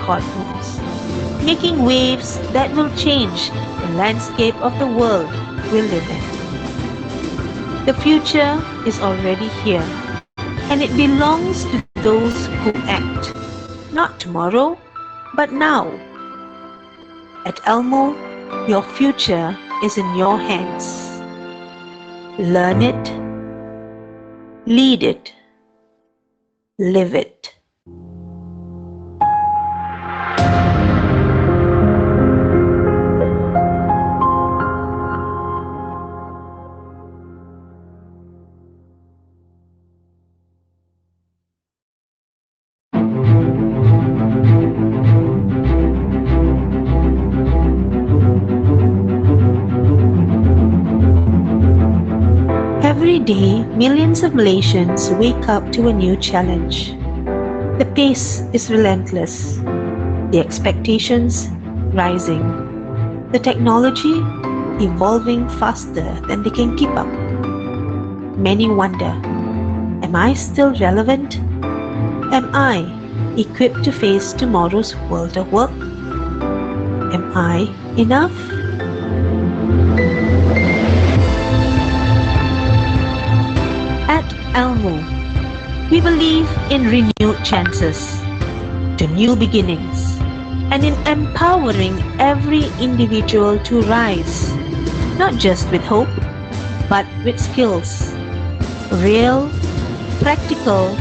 courtrooms, making waves that will change the landscape of the world we live in. The future is already here, and it belongs to those who act, not tomorrow, but now. At Elmo, your future is in your hands. Learn it, lead it, live it. Every day, millions of Malaysians wake up to a new challenge. The pace is relentless, the expectations rising, the technology evolving faster than they can keep up. Many wonder, am I still relevant? Am I equipped to face tomorrow's world of work? Am I enough? At Elmo, we believe in renewed chances, to new beginnings, and in empowering every individual to rise, not just with hope, but with skills, real, practical,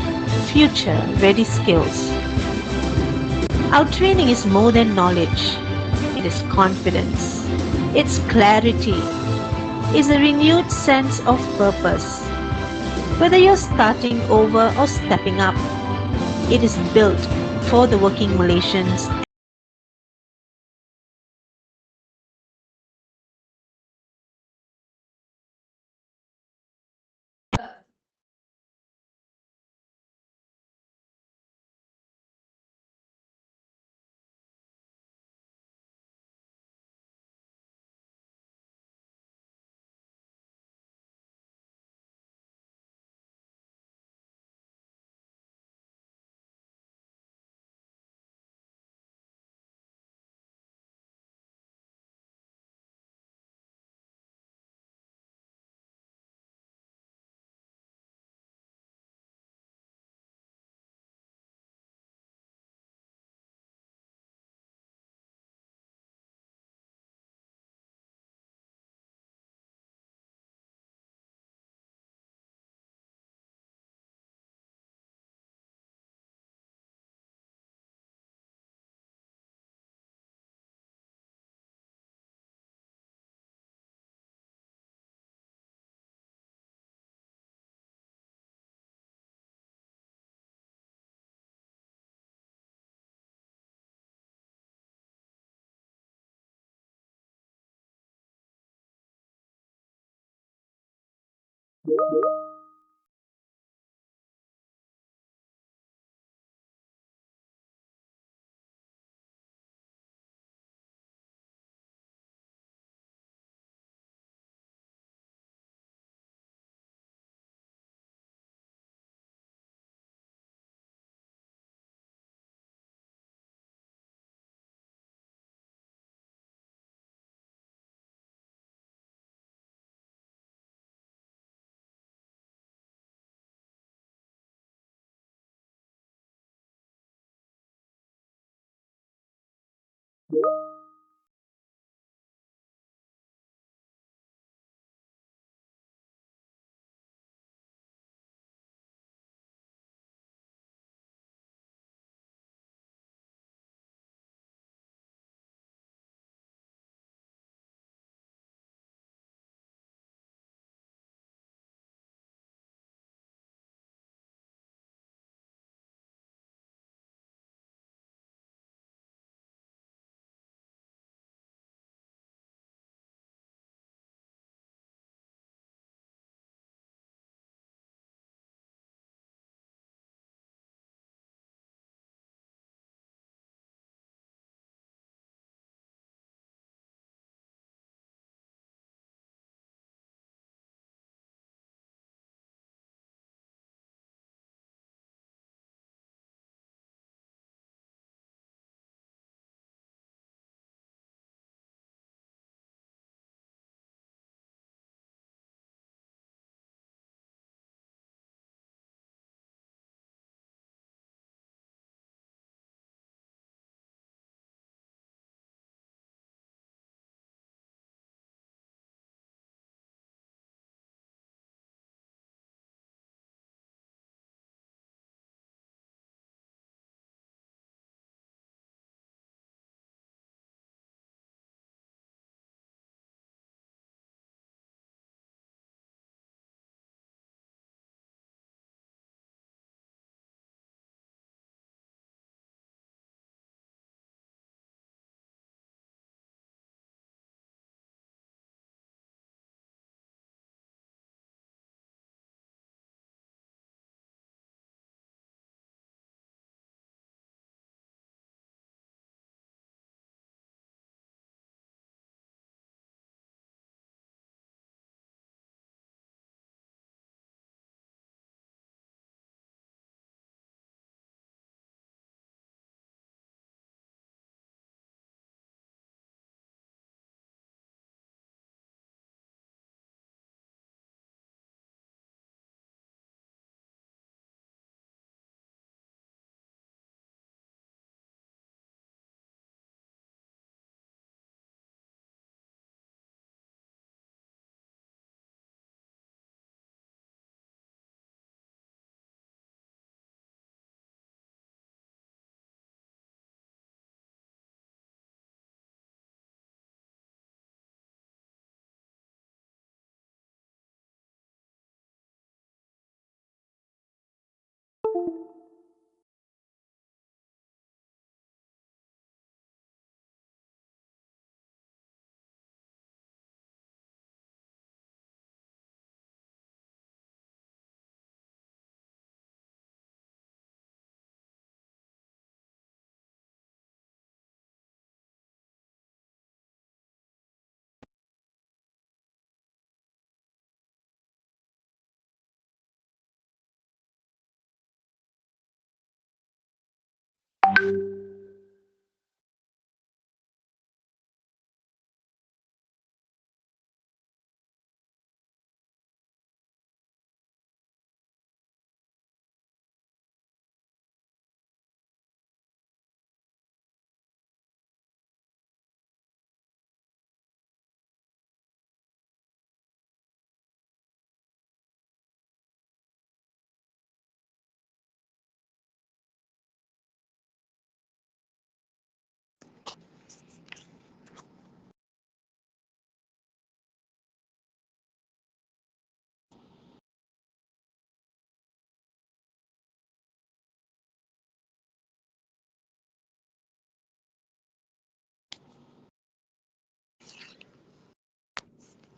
future-ready skills. Our training is more than knowledge. It is confidence. It's clarity. It's a renewed sense of purpose. Whether you're starting over or stepping up, it is built for the working Malaysians.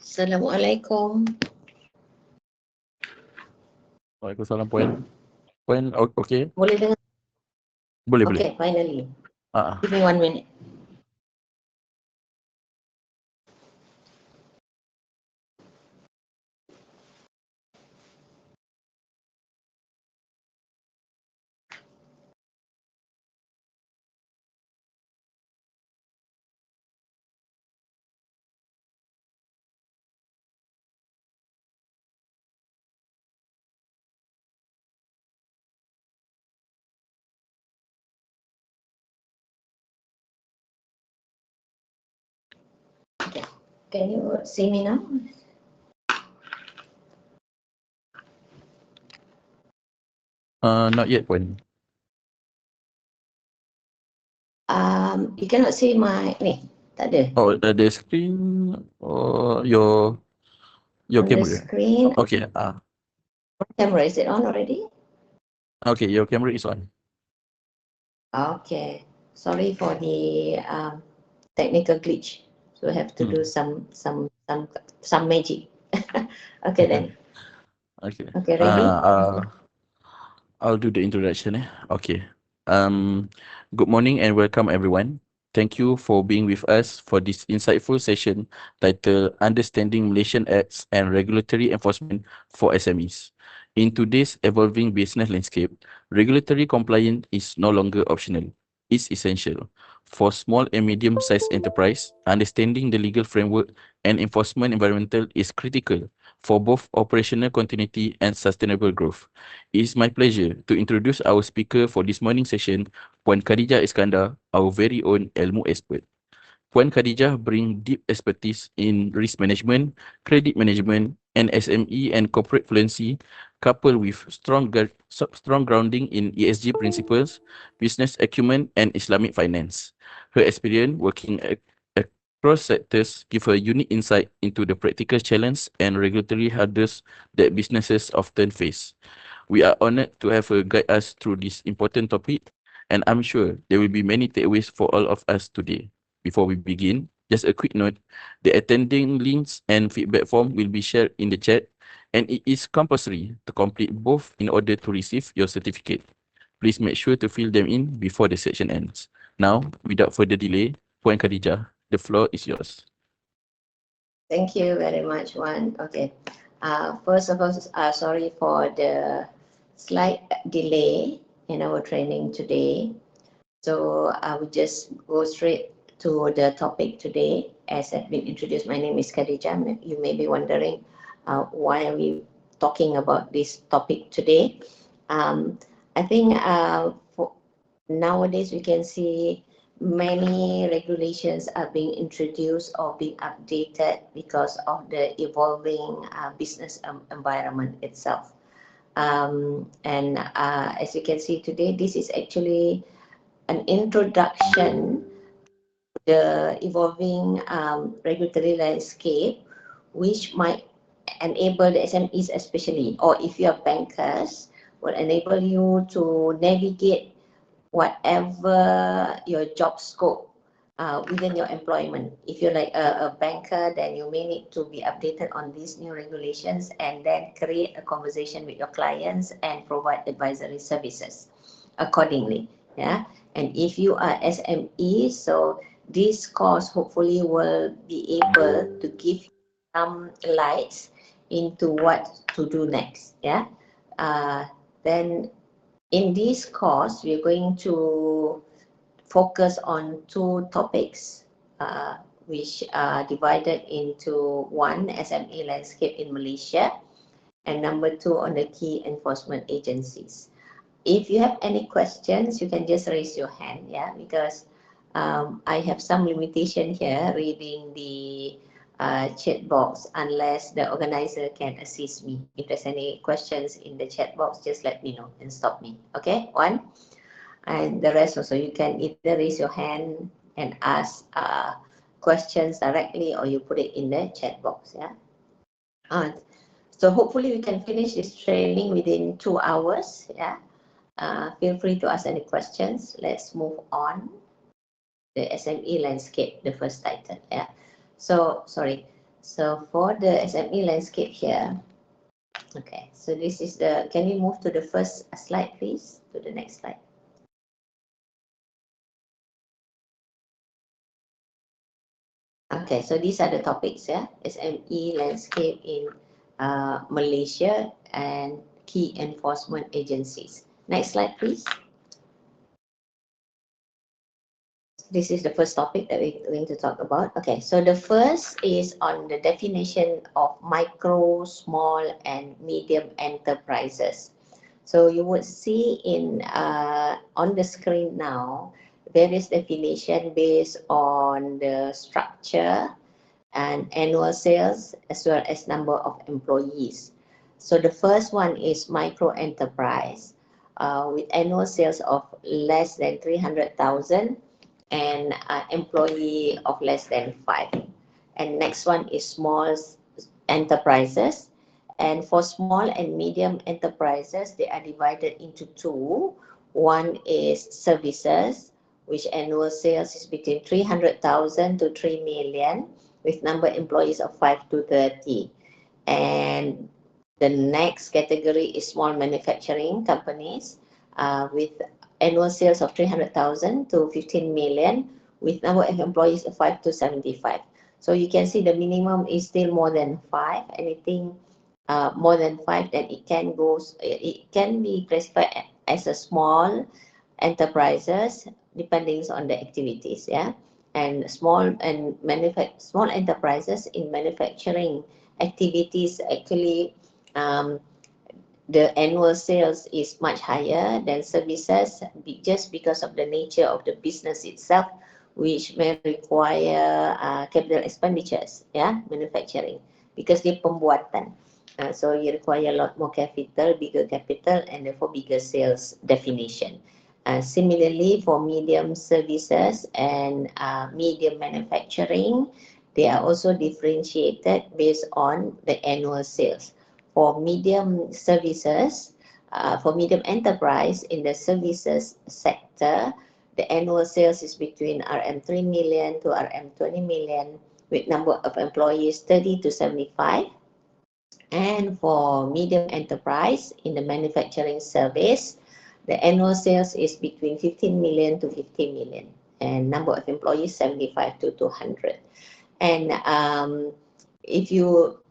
Assalamualaikum. Waalaikumsalam, Puan. Puan, okay? Boleh dengar? Boleh, boleh. Okay, finally. Ah, Give me 1 minute. Okay. Can you see me now? not yet, Puan. You cannot see my ni. Tak ada. Oh, the screen or your On the camera? screen. Okay. Camera, is it on already? Okay, your camera is on. Okay. Sorry for the technical glitch. So I have to do some magic. Okay then. Okay. Okay, ready? I'll do the introduction. Okay. Good morning and welcome everyone. Thank you for being with us for this insightful session titled Understanding Malaysian Acts and Regulatory Enforcement for SMEs. In today's evolving business landscape, regulatory compliance is no longer optional. It's essential. For small and medium-sized enterprise, understanding the legal framework and enforcement environmental is critical for both operational continuity and sustainable growth. It is my pleasure to introduce our speaker for this morning session, Puan Khadijah Iskandar, our very own ilmu expert. Puan Khadijah brings deep expertise in risk management, credit management, and SME and corporate fluency, coupled with strong grounding in ESG principles, business acumen, and Islamic finance. Her experience working across sectors give her unique insight into the practical challenge and regulatory hurdles that businesses often face. We are honored to have her guide us through this important topic, and I'm sure there will be many takeaways for all of us today. Before we begin, just a quick note, the attending links and feedback form will be shared in the chat, and it is compulsory to complete both in order to receive your certificate. Please make sure to fill them in before the session ends. Now, without further delay, Puan Khadijah, the floor is yours. Thank you very much, Wan. Okay. First of all, sorry for the slight delay in our training today. So I will just go straight to the topic today. As I've been introduced, my name is Khadijah. You may be wondering why are we talking about this topic today. I think for nowadays we can see many regulations are being introduced or being updated because of the evolving business environment itself. And as you can see today, this is actually an introduction to the evolving regulatory landscape, which might enable the SMEs especially, or if you are bankers, will enable you to navigate whatever your job scope within your employment. If you're like a banker, then you may need to be updated on these new regulations and then create a conversation with your clients and provide advisory services accordingly. Yeah. And if you are SME, so this course hopefully will be able to give some lights into what to do next. Yeah. Then in this course, we're going to focus on two topics, which are divided into one, SME landscape in Malaysia, and number two, on the key enforcement agencies. If you have any questions, you can just raise your hand, yeah, because I have some limitation here reading the chat box unless the organizer can assist me. If there's any questions in the chat box, just let me know and stop me. Okay, one. And the rest also, you can either raise your hand and ask questions directly, or you put it in the chat box. Yeah. So hopefully we can finish this training within 2 hours. Yeah. Feel free to ask any questions. Let's move on. The SME landscape, the first title. Yeah. So sorry. So for the SME landscape here, okay, so this is the, can we move to the first slide, please? To the next slide. Okay, so these are the topics, yeah. SME landscape in Malaysia and key enforcement agencies. Next slide, please. This is the first topic that we're going to talk about. Okay, so the first is on the definition of micro, small, and medium enterprises. So you would see in on the screen now various definition based on the structure and annual sales as well as number of employees. So the first one is micro enterprise with annual sales of less than 300,000 and employee of less than 5. And next one is small enterprises. And for small and medium enterprises, they are divided into two. One is services, which annual sales is between 300,000 to 3 million, with number of employees of 5 to 30. And the next category is small manufacturing companies with annual sales of 300,000 to 15 million, with number of employees of 5 to 75. So you can see the minimum is still more than 5. Anything more than 5, then it can be classified as a small enterprises depending on the activities, yeah. And small enterprises in manufacturing activities actually the annual sales is much higher than services just because of the nature of the business itself, which may require capital expenditures, yeah, manufacturing, because dia pembuatan. So you require a lot more capital, bigger capital, and therefore bigger sales definition. Similarly, for medium services and medium manufacturing, they are also differentiated based on the annual sales. For medium services, for medium enterprise in the services sector, the annual sales is between RM 3 million to RM 20 million, with number of employees 30 to 75. And for medium enterprise in the manufacturing service, the annual sales is between 15 million to 50 million, and number of employees 75 to 200. And if you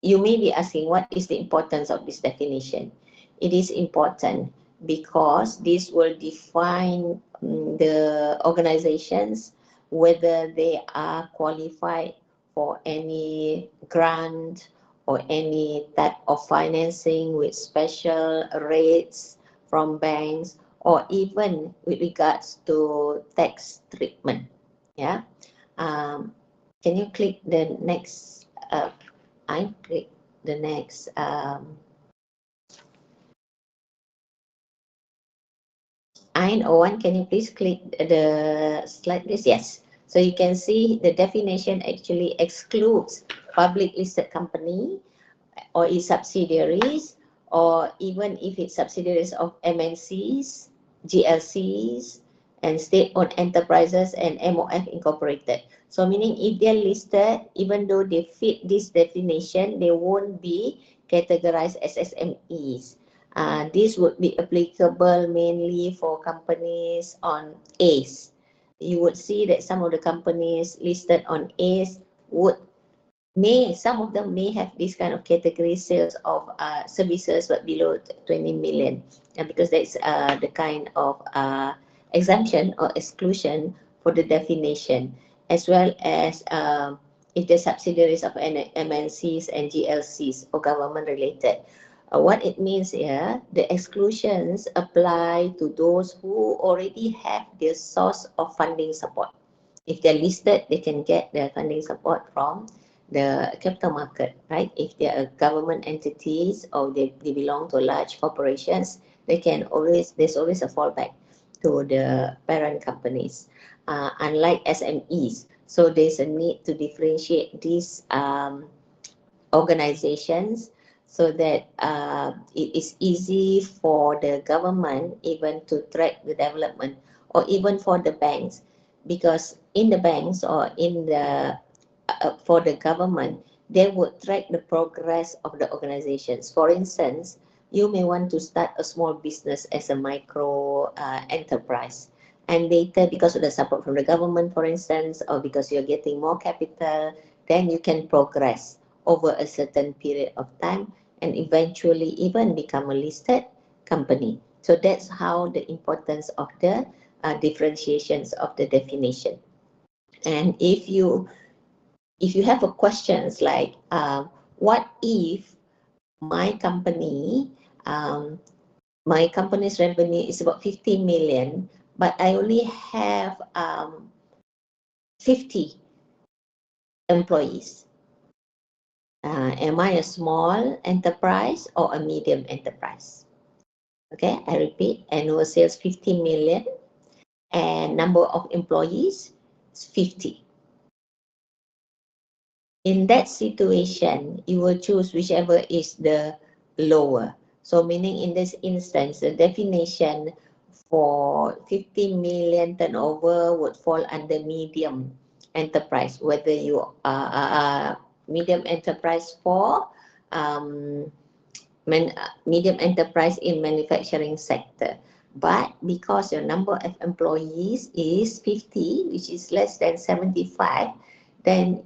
you may be asking, what is the importance of this definition? It is important because this will define the organizations whether they are qualified for any grant or any type of financing with special rates from banks, or even with regards to tax treatment. Yeah. Can you click the next? I click the next. Ain Owen, can you please click the slide, please? Yes. So you can see the definition actually excludes public listed company or its subsidiaries, or even if it's subsidiaries of MNCs, GLCs, and state-owned enterprises and MOF incorporated. So meaning if they're listed, even though they fit this definition, they won't be categorized as SMEs. This would be applicable mainly for companies on ACE. You would see that some of the companies listed on ACE would some of them may have this kind of category sales of services but below 20 million, and because that's the kind of exemption or exclusion for the definition, as well as if the subsidiaries of MNCs and GLCs or government related. What it means here, the exclusions apply to those who already have their source of funding support. If they're listed, they can get their funding support from the capital market, right? If they are government entities or they belong to large corporations, there's always a fallback to the parent companies, unlike SMEs. So there's a need to differentiate these organizations so that it is easy for the government even to track the development, or even for the banks, because in the banks or in the for the government, they would track the progress of the organizations. For instance, you may want to start a small business as a micro enterprise. And later, because of the support from the government, for instance, or because you're getting more capital, then you can progress over a certain period of time and eventually even become a listed company. So that's how the importance of the differentiations of the definition. And if you have a questions like what if my company my company's revenue is about 50 million, but I only have 50 employees. Am I a small enterprise or a medium enterprise? Okay, I repeat, annual sales 50 million and number of employees is 50. In that situation, you will choose whichever is the lower. So meaning in this instance, the definition for 50 million turnover would fall under medium enterprise, whether you are medium enterprise for um, medium enterprise in manufacturing sector. But because your number of employees is 50, which is less than 75, then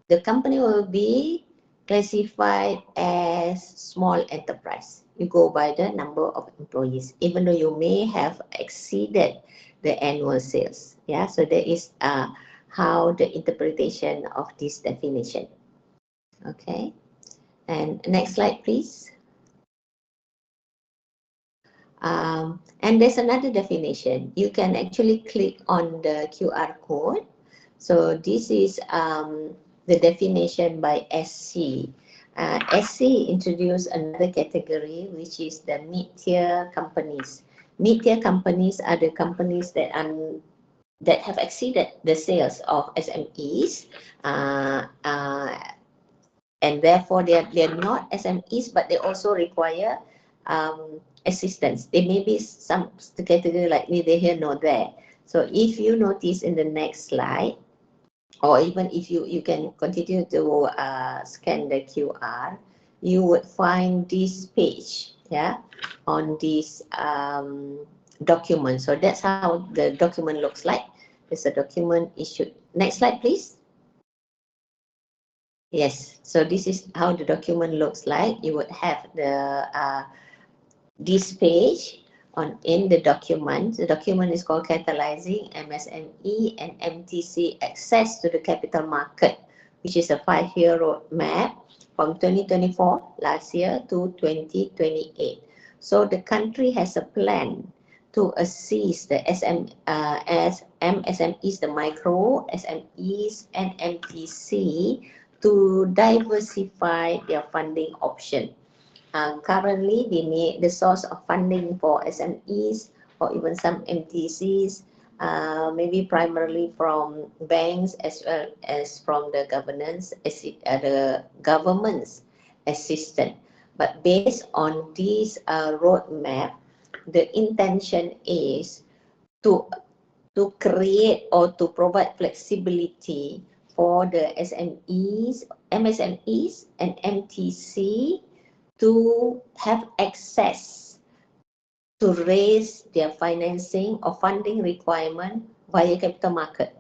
the company will be classified as small enterprise. You go by the number of employees, even though you may have exceeded the annual sales. Yeah, so that is how the interpretation of this definition. Okay, and next slide, please. And there's another definition. You can actually click on the QR code. So this is the definition by SC. SC introduced another category, which is the mid-tier companies. Mid-tier companies are the companies that have exceeded the sales of SMEs, and therefore they are not SMEs, but they also require assistance. There may be some category like neither here nor there. So if you notice in the next slide, or even if you can continue to scan the QR, you would find this page, yeah, on this document. So that's how the document looks like. It's a document issued. Next slide, please. Yes, so this is how the document looks like. You would have the this page in the document. The document is called Catalyzing MSME and MTC Access to the Capital Market, which is a 5-year roadmap from 2024 last year to 2028. So the country has a plan to assist the MSMEs, the micro SMEs and MTC to diversify their funding option. Currently, the source of funding for SMEs or even some MTCs, maybe primarily from banks as well as from the government's assistance. But based on this roadmap, the intention is to create or to provide flexibility for the MSMEs and MTC to have access to raise their financing or funding requirement via capital market.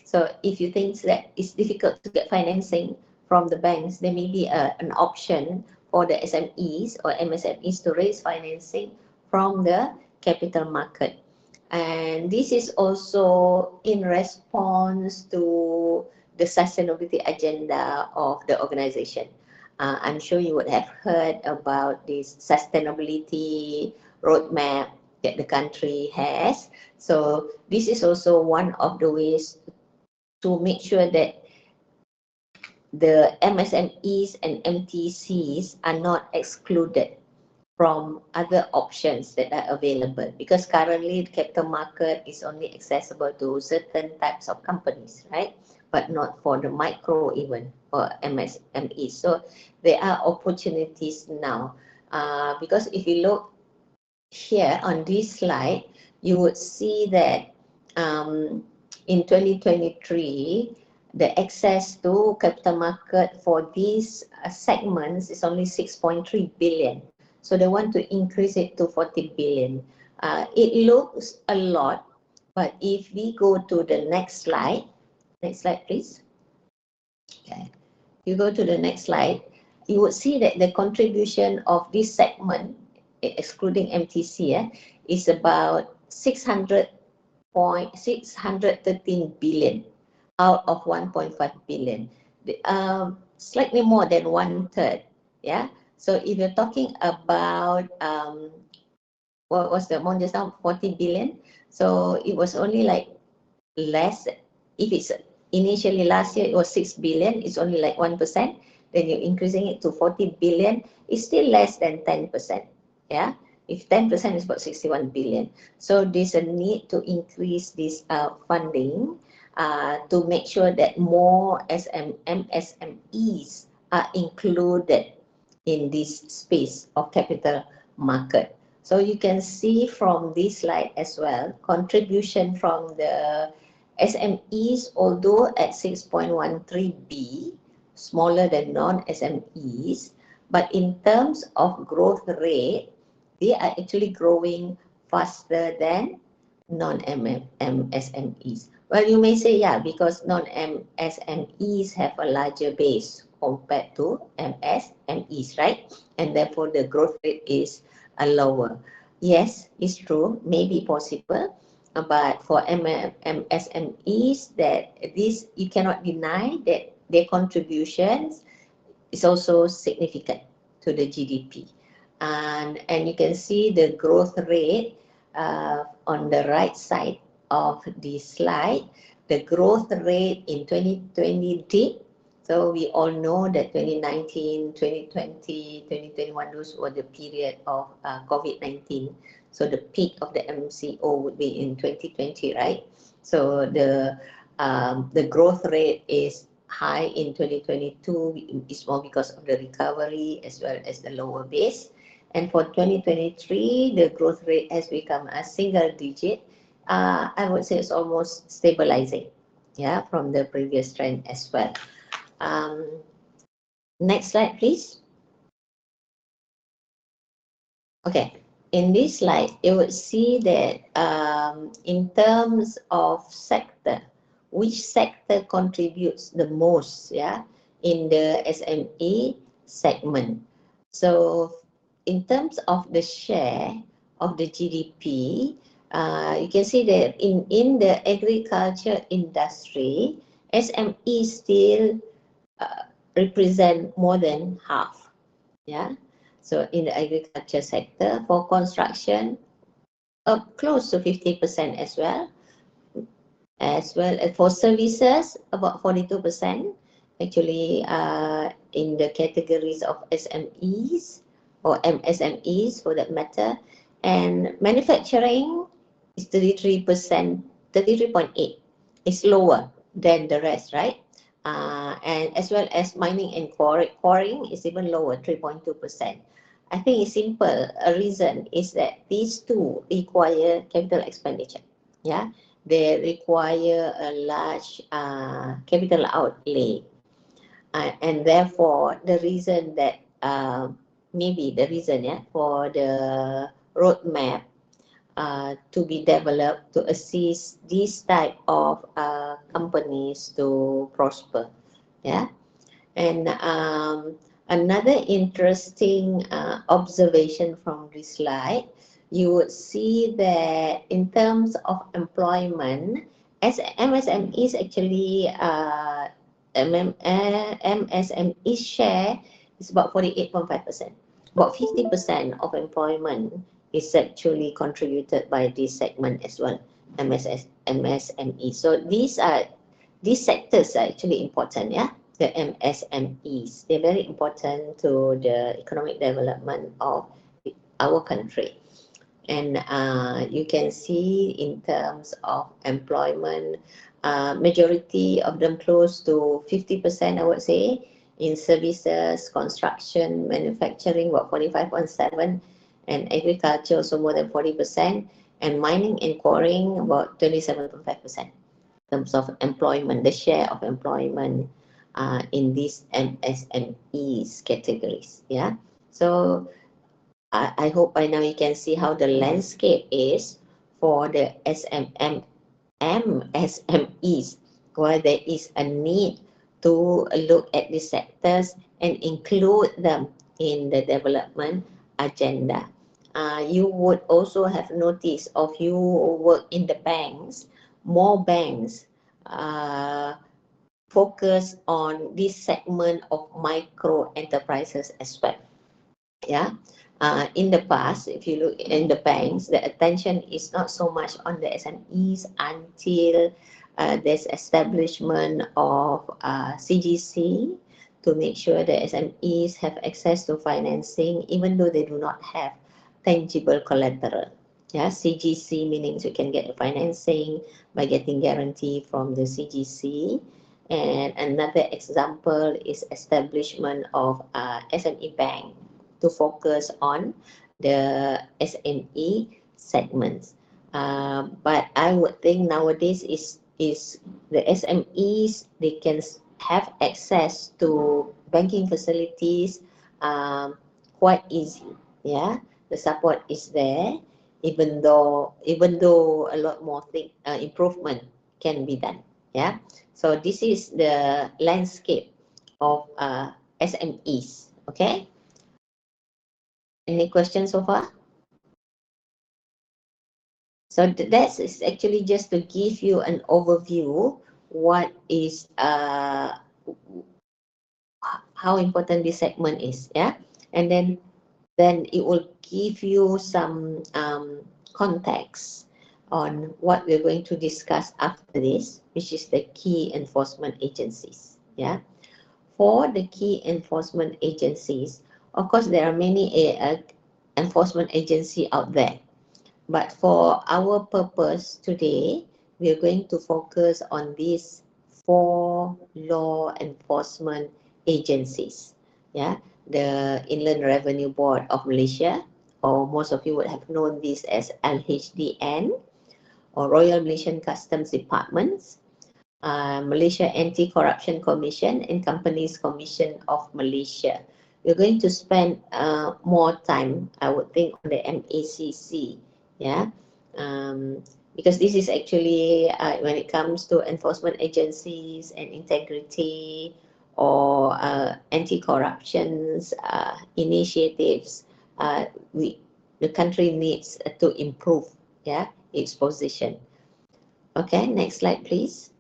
So if you think that it's difficult to get financing from the banks, there may be an option for the SMEs or MSMEs to raise financing from the capital market. And this is also in response to the sustainability agenda of the organization. I'm sure you would have heard about this sustainability roadmap that the country has. So this is also one of the ways to make sure that the MSMEs and MTCs are not excluded from other options that are available, because currently the capital market is only accessible to certain types of companies, right? But not for the micro even or MSMEs. So there are opportunities now, because if you look here on this slide, you would see that in 2023, the access to capital market for these segments is only 6.3 billion. So they want to increase it to 40 billion. It looks a lot, but if we go to the next slide please. Okay. You go to the next slide, you would see that the contribution of this segment, excluding MTC, is about 613 billion out of 1.5 billion. Slightly more than 1/3. Yeah. So if you're talking about what was the amount just now? 40 billion. So it was only like less. If it's initially last year it was 6 billion, it's only like 1%. Then you're increasing it to 40 billion, it's still less than 10%. Yeah. If 10% is about 61 billion. So there's a need to increase this funding to make sure that more MSMEs are included in this space of capital market. So you can see from this slide as well, contribution from the SMEs, although at 6.13B, smaller than non-SMEs, but in terms of growth rate, they are actually growing faster than non-SMEs. Well, you may say, yeah, because non-SMEs have a larger base compared to MSMEs, right? And therefore the growth rate is lower. Yes, it's true, maybe possible, but for MSMEs, that this you cannot deny that their contributions is also significant to the GDP. And you can see the growth rate on the right side of the slide, the growth rate in 2020. So we all know that 2019, 2020, 2021, those were the period of COVID-19. So the peak of the MCO would be in 2020, right? So the growth rate is high in 2022. It's more because of the recovery as well as the lower base. And for 2023, the growth rate has become a single digit. I would say it's almost stabilizing, yeah, from the previous trend as well. Next slide, please. Okay, in this slide, you would see that in terms of sector, which sector contributes the most, yeah, in the SME segment. So in terms of the share of the GDP, you can see that in the agriculture industry, SME still represent more than half. Yeah. So in the agriculture sector, for construction, close to 50% as well. As well as for services, about 42%. Actually, in the categories of SMEs or MSMEs for that matter. And manufacturing is 33%, 33.8. It's lower than the rest, right? And as well as mining and quarrying is even lower, 3.2%. I think it's simple. A reason is that these two require capital expenditure. Yeah, they require a large capital outlay, and therefore the reason that maybe the reason, yeah, for the roadmap to be developed to assist these type of companies to prosper. Yeah. And another interesting observation from this slide, you would see that in terms of employment, as MSMEs actually MSME share is about 48.5%. About 50% of employment is actually contributed by this segment as well, MSME. So these sectors are actually important, yeah. The MSMEs, they're very important to the economic development of our country. And you can see in terms of employment, majority of them close to 50%, I would say, in services, construction, manufacturing, about 45.7%, and agriculture also more than 40%, and mining and quarrying about 27.5%. terms of employment, the share of employment in these MSMEs categories. Yeah. So I hope by now you can see how the landscape is for the MSMEs, where there is a need to look at these sectors and include them in the development agenda. You would also have noticed, of you work in the banks, more banks uh, focus on this segment of micro enterprises as well. Yeah. In the past, if you look in the banks, the attention is not so much on the SMEs until there's establishment of CGC to make sure the SMEs have access to financing, even though they do not have tangible collateral. Yeah, CGC meaning you can get financing by getting guarantee from the CGC. And another example is establishment of SME bank to focus on the SME segments. But I would think nowadays is the SMEs, they can have access to banking facilities quite easy. Yeah, the support is there, even though a lot more improvement can be done. Yeah, so this is the landscape of SMEs. Okay. Any questions so far? So that is actually just to give you an overview what is how important this segment is, yeah, and then it will give you some context on what we're going to discuss after this, which is the key enforcement agencies. Yeah, for the key enforcement agencies, of course, there are many enforcement agency out there. But for our purpose today, we are going to focus on these 4 law enforcement agencies. Yeah, the Inland Revenue Board of Malaysia, or most of you would have known this as LHDN, or Royal Malaysian Customs Departments, Malaysia Anti-Corruption Commission, and Companies Commission of Malaysia. We're going to spend more time, I would think, on the MACC. Yeah, because this is actually when it comes to enforcement agencies and integrity or anti-corruption initiatives, the country needs to improve, yeah, its position. Okay, next slide, please.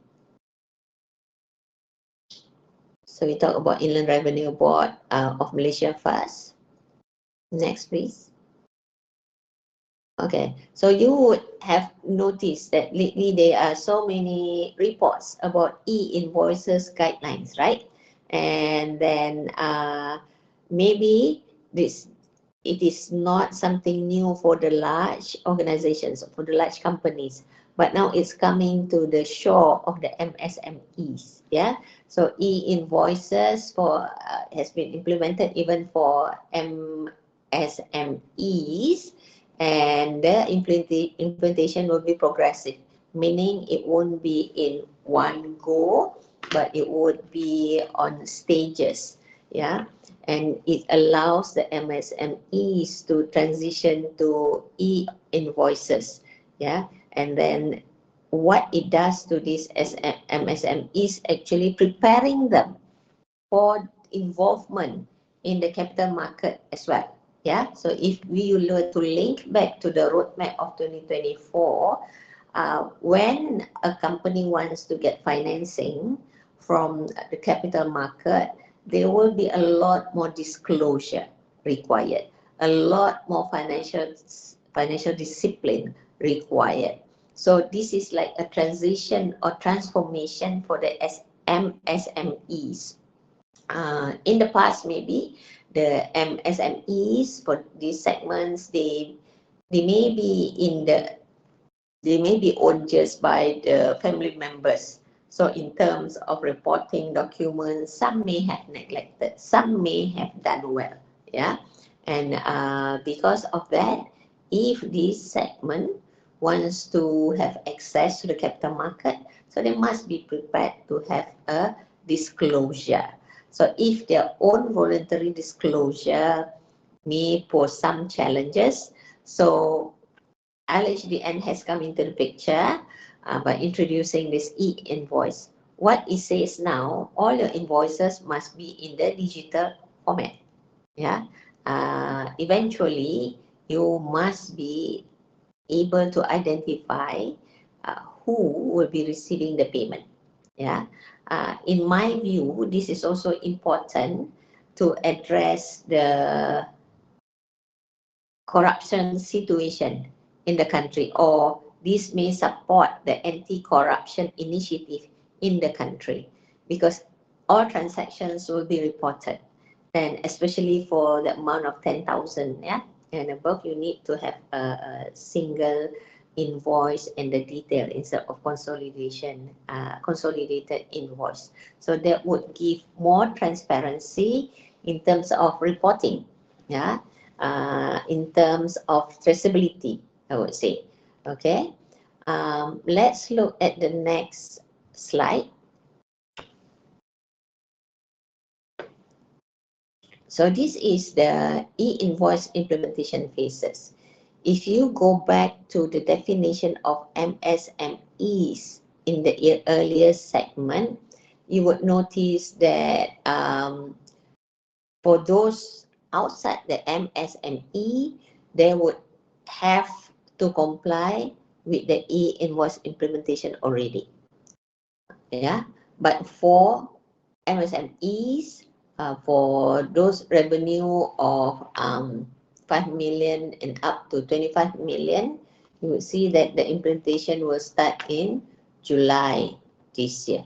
So we talk about Inland Revenue Board of Malaysia first. Next, please. Okay, so you would have noticed that lately there are so many reports about e-invoices guidelines, right? And then maybe it is not something new for the large organizations, for the large companies, but now it's coming to the shore of the MSMEs. Yeah, so e-invoices has been implemented even for MSMEs, and the implementation will be progressive, meaning it won't be in one go, but it would be on stages. Yeah, and it allows the MSMEs to transition to e-invoices. Yeah, and then what it does to this MSM is actually preparing them for involvement in the capital market as well. Yeah, so if we were to link back to the roadmap of 2024, when a company wants to get financing from the capital market, there will be a lot more disclosure required, a lot more financial discipline required. So this is like a transition or transformation for the MSMEs. In the past, maybe the MSMEs for these segments, they may be they may be owned just by the family members. So in terms of reporting documents, some may have neglected, some may have done well. Yeah, and because of that, if this segment wants to have access to the capital market, so they must be prepared to have a disclosure. So if their own voluntary disclosure may pose some challenges, so LHDN has come into the picture by introducing this e-invoice. What it says now, all your invoices must be in the digital format. Yeah. Eventually, you must be able to identify who will be receiving the payment. Yeah. In my view, this is also important to address the corruption situation in the country, or this may support the anti-corruption initiative in the country, because all transactions will be reported, and especially for the amount of 10,000, yeah, and above, you need to have a single invoice and the detail instead of consolidated invoice. So that would give more transparency in terms of reporting, yeah, in terms of traceability, I would say. Okay, let's look at the next slide. So this is the e-invoice implementation phases. If you go back to the definition of MSMEs in the earlier segment, you would notice that for those outside the MSME, they would have to comply with the e-invoice implementation already. Yeah, but for MSMEs, for those revenue of 5 million and up to 25 million, you will see that the implementation will start in July this year.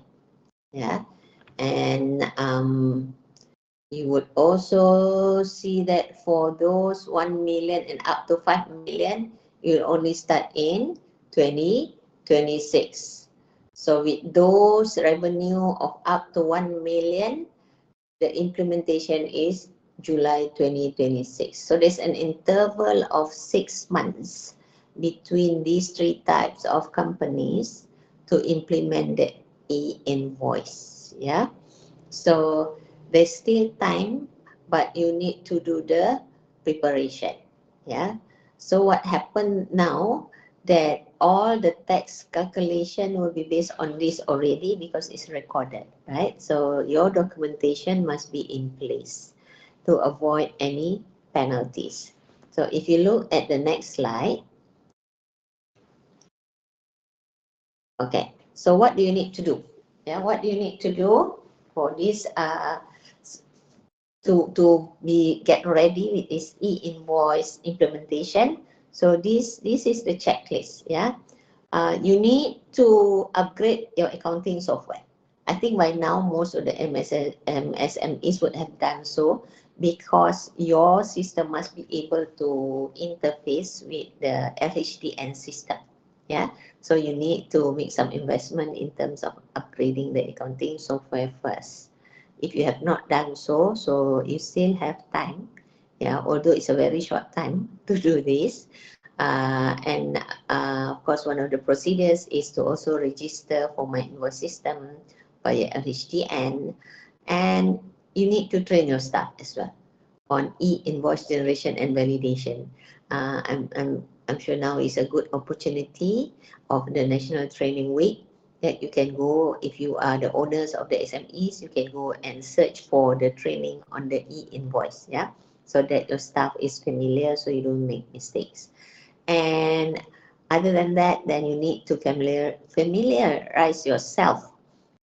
Yeah, and you would also see that for those 1 million and up to 5 million, you'll only start in 2026. So with those revenue of up to 1 million, the implementation is July 2026. So there's an interval of 6 months between these three types of companies to implement the e-invoice. Yeah. So there's still time, but you need to do the preparation. Yeah. So what happened now, that all the tax calculation will be based on this already because it's recorded, right? So your documentation must be in place to avoid any penalties. So if you look at the next slide, okay. So what do you need to do? Yeah, what do you need to do for this to be get ready with this e-invoice implementation? So this is the checklist. Yeah, you need to upgrade your accounting software. I think by now most of the MSMEs would have done so, because your system must be able to interface with the FHDN system. Yeah, so you need to make some investment in terms of upgrading the accounting software first. If you have not done so, so you still have time. Yeah, although it's a very short time to do this. And of course, one of the procedures is to also register for my invoice system via FHDN, and you need to train your staff as well on e-invoice generation and validation. I'm sure now is a good opportunity of the National Training Week that you can go, if you are the owners of the SMEs, you can go and search for the training on the e-invoice, yeah, so that your staff is familiar, so you don't make mistakes. And other than that, then you need to familiarize yourself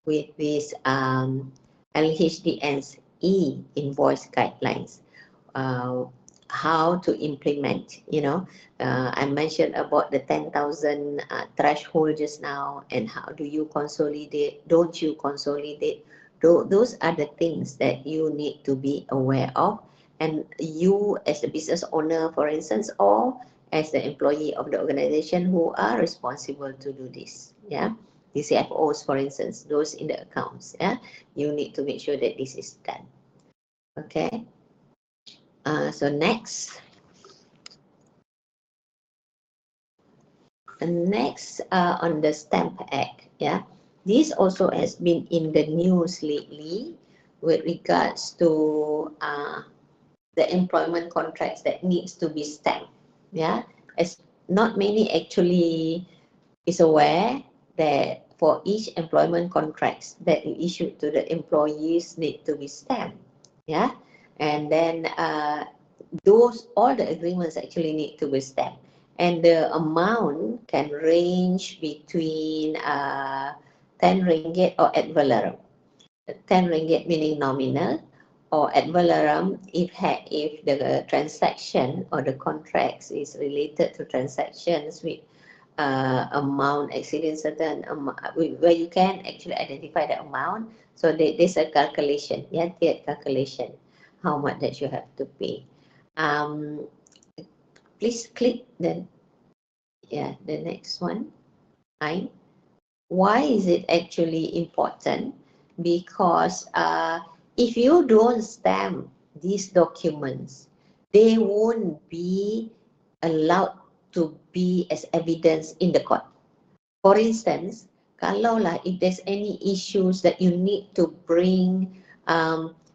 with this LHDN's e-invoice guidelines. Uh, how to implement, I mentioned about the 10,000 threshold just now, and how do you consolidate, don't you consolidate. Those are the things that you need to be aware of, and you as a business owner, for instance, or as the employee of the organization who are responsible to do this, yeah, the CFOs, for instance, those in the accounts, yeah, you need to make sure that this is done. Okay. So next. And next, on the Stamp Act, yeah, this also has been in the news lately with regards to the employment contracts that needs to be stamped. Yeah, as not many actually is aware that for each employment contracts that you issue to the employees need to be stamped. Yeah, and then those all the agreements actually need to be stamped, and the amount can range between 10 ringgit or ad valorem. 10 ringgit meaning nominal, or ad valorem if the transaction or the contracts is related to transactions with amount exceeding certain amount, where you can actually identify the amount. So there's a calculation, yeah, tiered calculation, how much that you have to pay. Um, please click the next one. Why is it actually important? Because if you don't stamp these documents, they won't be allowed to be as evidence in the court. For instance, kalau lah if there's any issues that you need to bring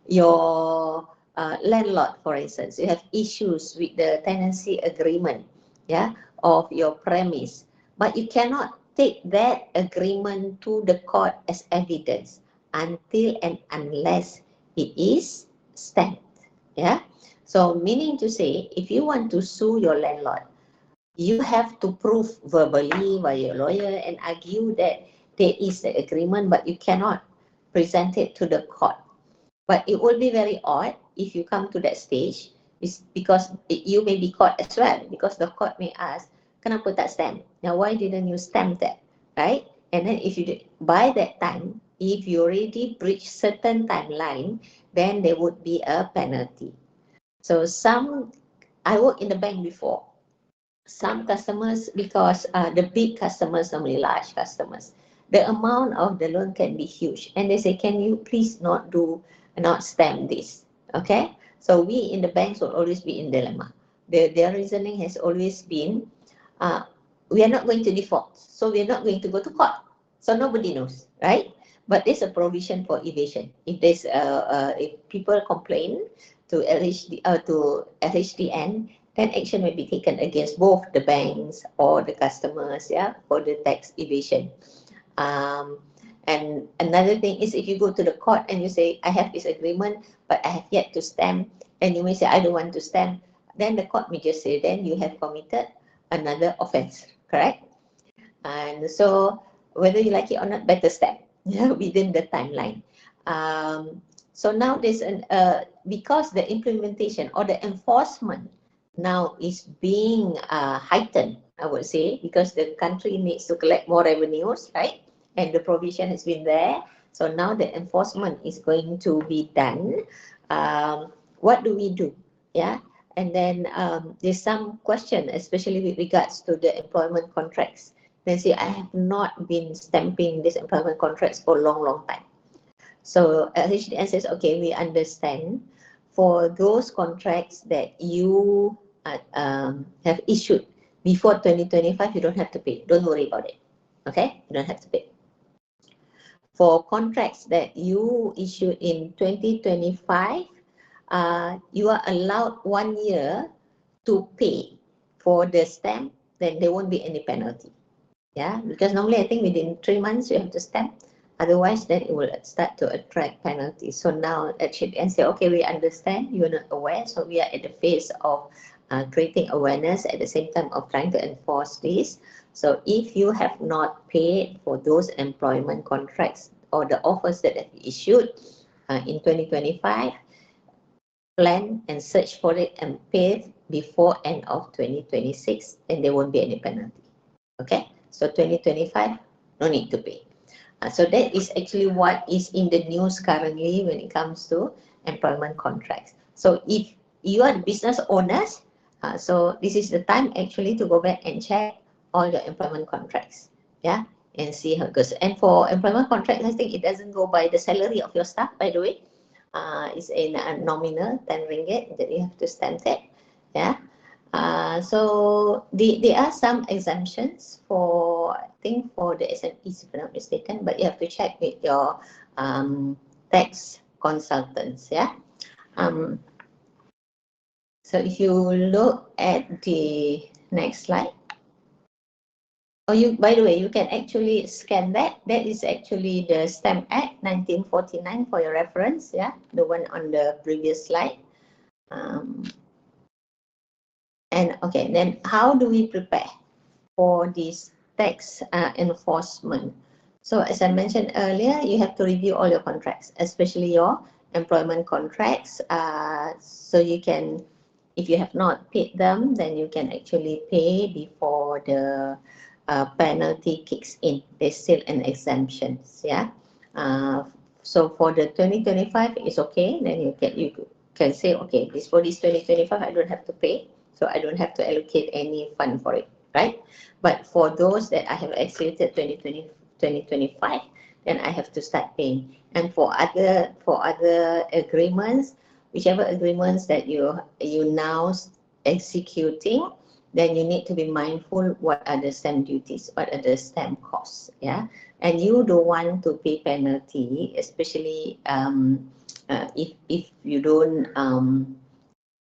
your landlord, for instance, you have issues with the tenancy agreement, yeah, of your premise, but you cannot take that agreement to the court as evidence until and unless it is stamped, yeah. So meaning to say, if you want to sue your landlord, you have to prove verbally by your lawyer and argue that there is the agreement, but you cannot present it to the court. But it will be very odd if you come to that stage, is because you may be caught as well, because the court may ask, kenapa tak stamp? Now, why didn't you stamp that, right? And then if you do, by that time, if you already breach certain timeline, then there would be a penalty. So I worked in the bank before. Some customers, because the big customers, normally large customers, the amount of the loan can be huge, and they say, can you please not stamp this? Okay, so we in the banks will always be in dilemma. Their reasoning has always been, we are not going to default, so we are not going to go to court, so nobody knows, right? But there's a provision for evasion. If there's if people complain to LHDN, then action may be taken against both the banks or the customers, yeah, for the tax evasion. And another thing is, if you go to the court and you say, I have this agreement, but I have yet to stamp, and you may say, I don't want to stamp, then the court may just say, then you have committed another offense, correct? And so whether you like it or not, better stamp within the timeline. So now there's because the implementation or the enforcement now is being heightened, I would say, because the country needs to collect more revenues, right? And the provision has been there. So now the enforcement is going to be done. What do we do? Yeah. And then there's some question, especially with regards to the employment contracts. They say, I have not been stamping these employment contracts for a long, long time. So HDN says, okay, we understand. For those contracts that you have issued before 2025, you don't have to pay. Don't worry about it. Okay, you don't have to pay. For contracts that you issued in 2025, you are allowed 1 year to pay for the stamp, then there won't be any penalty. Yeah, because normally I think within 3 months you have to stamp. Otherwise, then it will start to attract penalties. So now HDN say, okay, we understand you're not aware. So we are at the phase of creating awareness at the same time of trying to enforce this. So if you have not paid for those employment contracts or the offers that have issued in 2025, plan and search for it and pay before end of 2026, and there won't be any penalty. Okay, so 2025, no need to pay. So that is actually what is in the news currently when it comes to employment contracts. So if you are the business owners, so this is the time actually to go back and check all your employment contracts, yeah, and see how it goes. And for employment contracts, I think it doesn't go by the salary of your staff, by the way. It's in a nominal 10 ringgit that you have to stamp that, yeah. So there are some exemptions for, I think, for the SMEs, if I'm not mistaken, but you have to check with your tax consultants. Yeah. Um, so if you look at the next slide, oh, by the way, you can actually scan that. That is actually the Stamp Act 1949 for your reference. Yeah, the one on the previous slide. And okay, then how do we prepare for this tax enforcement? So as I mentioned earlier, you have to review all your contracts, especially your employment contracts. So you can, if you have not paid them, then you can actually pay before the penalty kicks in. There's still an exemptions, yeah. So for the 2025, it's okay. Then you can say, okay, for this 2025, I don't have to pay, so I don't have to allocate any fund for it, right? But for those that I have exceeded 2025, then I have to start paying. And for other agreements, whichever agreements that you now executing, then you need to be mindful what are the stamp duties, what are the stamp costs, yeah. And you don't want to pay penalty, especially if you don't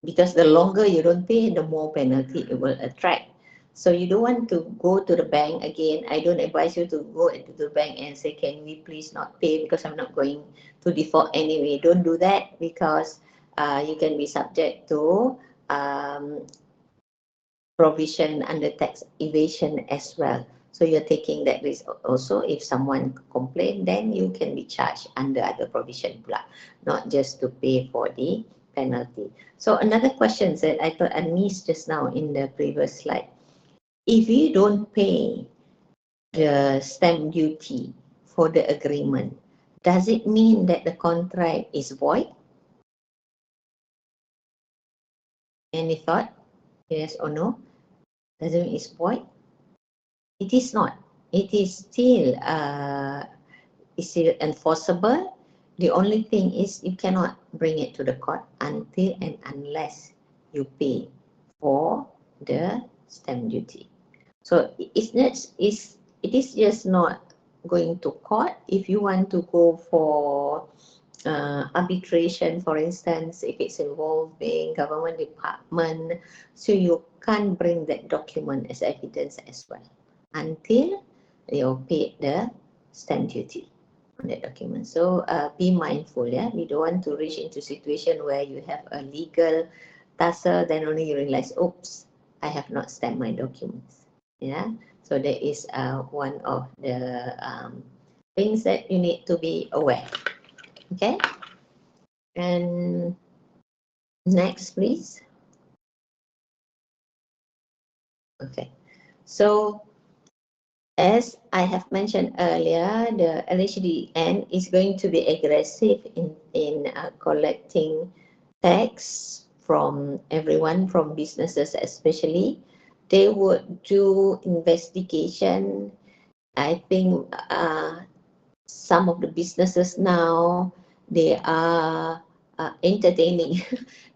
because the longer you don't pay, the more penalty it will attract. So you don't want to go to the bank again. I don't advise you to go into the bank and say, can we please not pay because I'm not going to default anyway. Don't do that, because you can be subject to um, provision under tax evasion as well. So you're taking that risk also. If someone complain, then you can be charged under other provision pula, not just to pay for the penalty. So another question that I thought I missed just now in the previous slide. If you don't pay the stamp duty for the agreement, does it mean that the contract is void? Any thought? Yes or no? Does it mean it's void? It is not. It is still enforceable. The only thing is you cannot bring it to the court until and unless you pay for the stamp duty. So it is just not going to court. If you want to go for arbitration, for instance, if it's involving government department, so you can't bring that document as evidence as well until you pay the stamp duty on that document. So be mindful, yeah. We don't want to reach into situation where you have a legal tussle, then only you realize, oops, I have not stamped my documents. Yeah. So that is one of the things that you need to be aware. Okay. And next, please. Okay. So as I have mentioned earlier, the LHDN is going to be aggressive in collecting tax from everyone, from businesses especially. They would do investigation. I think some of the businesses now, they are entertaining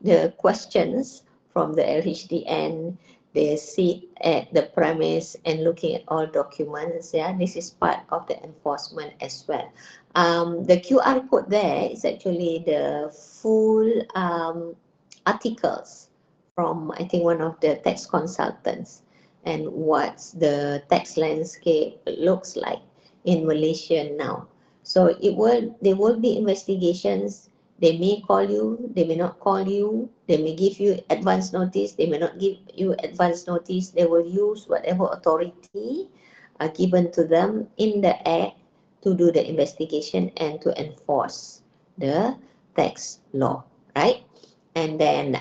the questions from the LHDN. They sit at the premise and looking at all documents. Yeah, this is part of the enforcement as well. The QR code there is actually the full articles from, I think, one of the tax consultants, and what the tax landscape looks like in Malaysia now. So there will be investigations. They may call you, they may not call you, they may give you advance notice, they may not give you advance notice. They will use whatever authority given to them in the act to do the investigation and to enforce the tax law, right? And then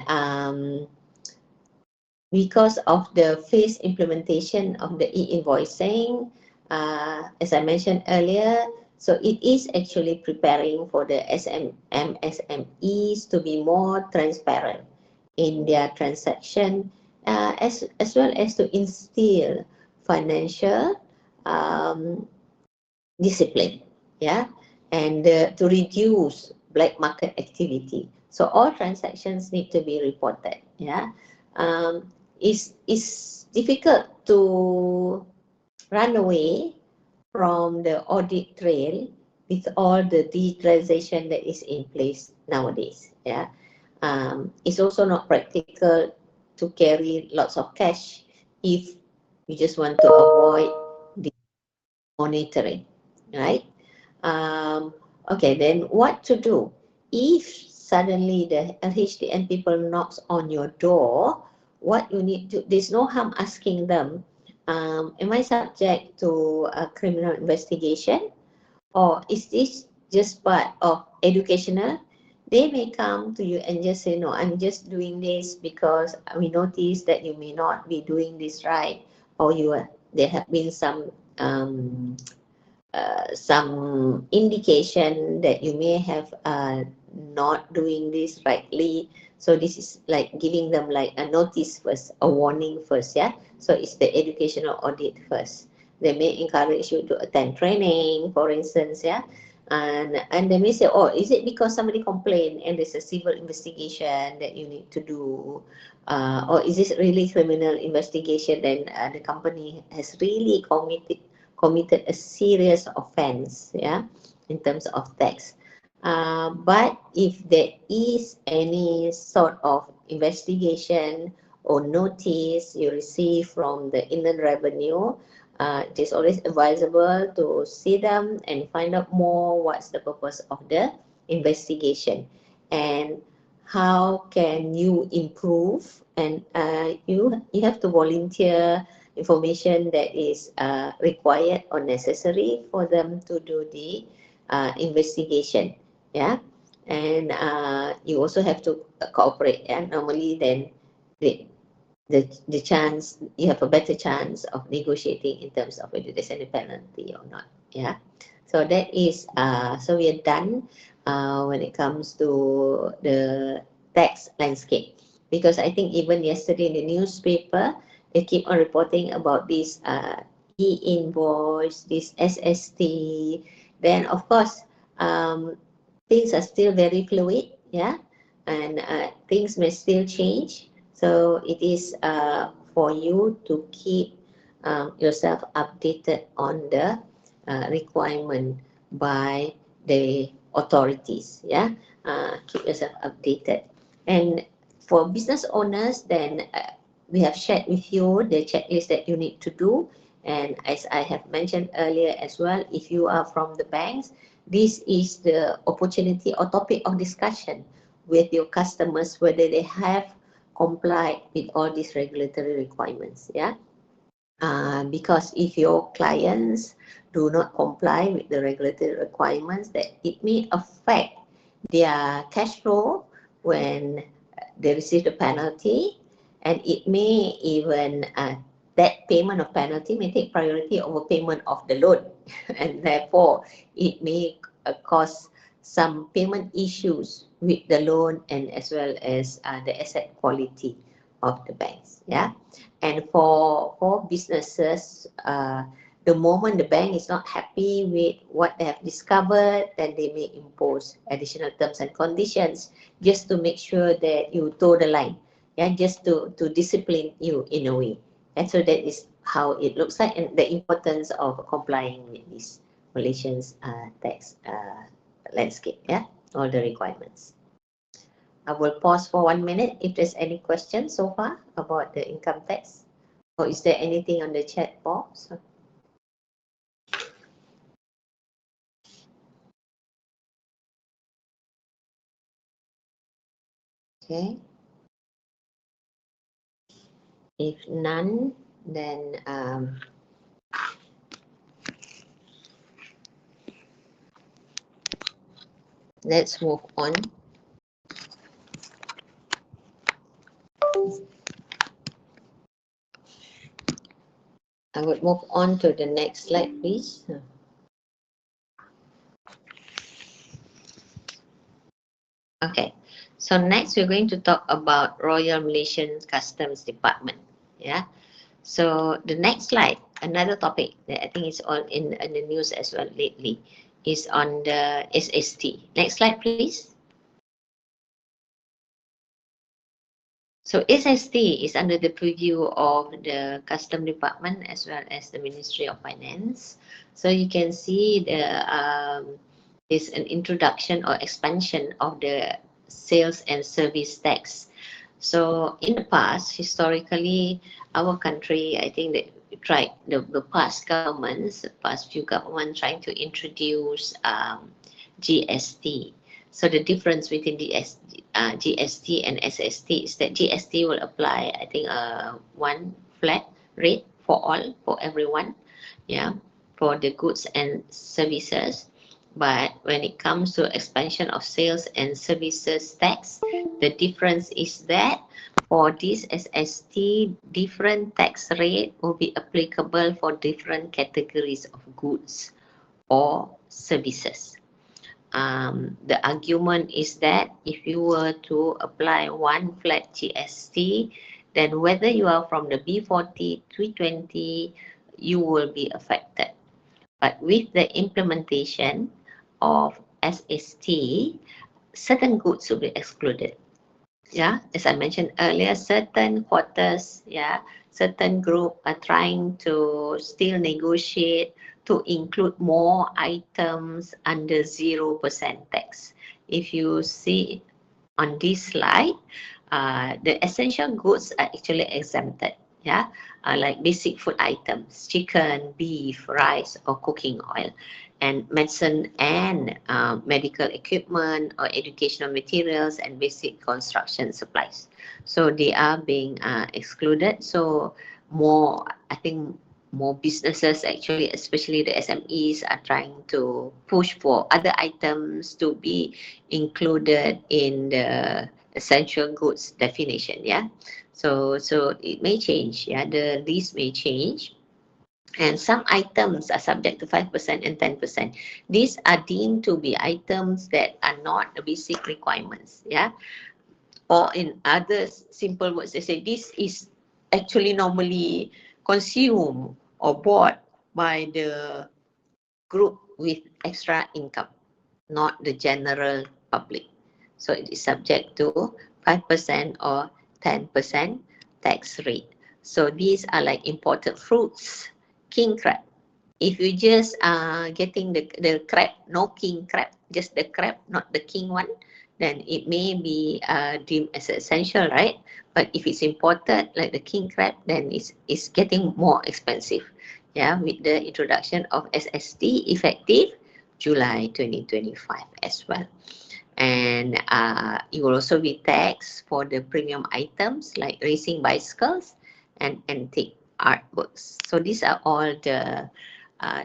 because of the phased implementation of the e-invoicing, as I mentioned earlier, so it is actually preparing for the SMEs to be more transparent in their transaction, as well as to instill financial discipline, yeah, and to reduce black market activity. So all transactions need to be reported, yeah. it's difficult to run away from the audit trail with all the digitalization that is in place nowadays. Yeah, it's also not practical to carry lots of cash if you just want to avoid the monitoring, right? Okay, then what to do if suddenly the LHDN people knocks on your door? What you need to, there's no harm asking them, am I subject to a criminal investigation, or is this just part of educational? They may come to you and just say, no, I'm just doing this because we notice that you may not be doing this right, or there have been some indication that you may have not doing this rightly. So this is like giving them like a notice first, a warning first, yeah. So it's the educational audit first. They may encourage you to attend training, for instance, yeah. And they may say, oh, is it because somebody complained and there's a civil investigation that you need to do, or is this really criminal investigation? Then the company has really committed a serious offense, yeah, in terms of tax. But if there is any sort of investigation or notice you receive from the Inland Revenue, it is always advisable to see them and find out more what's the purpose of the investigation and how can you improve. And you have to volunteer information that is required or necessary for them to do the investigation, yeah. And you also have to cooperate, yeah. Normally then the the chance, you have a better chance of negotiating in terms of whether there's any penalty or not, yeah. So that is so we are done when it comes to the tax landscape, because I think even yesterday in the newspaper they keep on reporting about this e-invoice, this SST. Then of course things are still very fluid, yeah, and things may still change. So it is for you to keep yourself updated on the requirement by the authorities, yeah. Keep yourself updated. And for business owners, then we have shared with you the checklist that you need to do. And as I have mentioned earlier as well, if you are from the banks, this is the opportunity or topic of discussion with your customers, whether they have complied with all these regulatory requirements, yeah. Because if your clients do not comply with the regulatory requirements, that it may affect their cash flow when they receive the penalty, and it may even that payment of penalty may take priority over payment of the loan, and therefore it may cause some payment issues with the loan and as well as the asset quality of the banks, yeah. And for businesses, the moment the bank is not happy with what they have discovered, then they may impose additional terms and conditions just to make sure that you toe the line, yeah, just to discipline you in a way. And so that is how it looks like, and the importance of complying with this Malaysian's tax landscape, yeah, all the requirements. I will pause for 1 minute if there's any questions so far about the income tax, or is there anything on the chat box? Okay. If none, then let's move on. I would move on to the next slide, please. Okay, so next we're going to talk about Royal Malaysian Customs Department. Yeah, so the next slide, another topic that I think is on in the news as well lately, is on the SST. Next slide, please. So SST is under the purview of the Custom Department as well as the Ministry of Finance. So you can see the is an introduction or expansion of the sales and service tax. So in the past, historically, our country, I think that tried the past governments, the past few governments trying to introduce GST. So the difference between GST and SST is that GST will apply, I think, one flat rate for all, for everyone, yeah, for the goods and services. But when it comes to expansion of sales and services tax, the difference is that for this SST, different tax rate will be applicable for different categories of goods or services. The argument is that if you were to apply one flat GST, then whether you are from the B40, 320, you will be affected. But with the implementation of SST, certain goods will be excluded. Yeah, as I mentioned earlier, certain quarters, yeah, certain group are trying to still negotiate to include more items under 0% tax. If you see on this slide, the essential goods are actually exempted. Yeah, like basic food items, chicken, beef, rice, or cooking oil, and medicine and medical equipment or educational materials and basic construction supplies. So they are being excluded. So more, I think, more businesses actually, especially the SMEs, are trying to push for other items to be included in the essential goods definition. Yeah, so it may change. Yeah, the list may change. And some items are subject to 5% and 10%. These are deemed to be items that are not the basic requirements. Yeah. Or in other simple words, they say this is actually normally consumed or bought by the group with extra income, not the general public. So it is subject to 5% or 10% tax rate. So these are like imported fruits, king crab. If you just getting the crab, no king crab, just the crab, not the king one, then it may be deemed as essential, right? But if it's imported like the king crab, then it's getting more expensive. Yeah, with the introduction of SST effective July 2025 as well. And it will also be taxed for the premium items like racing bicycles and antique artworks. So these are all the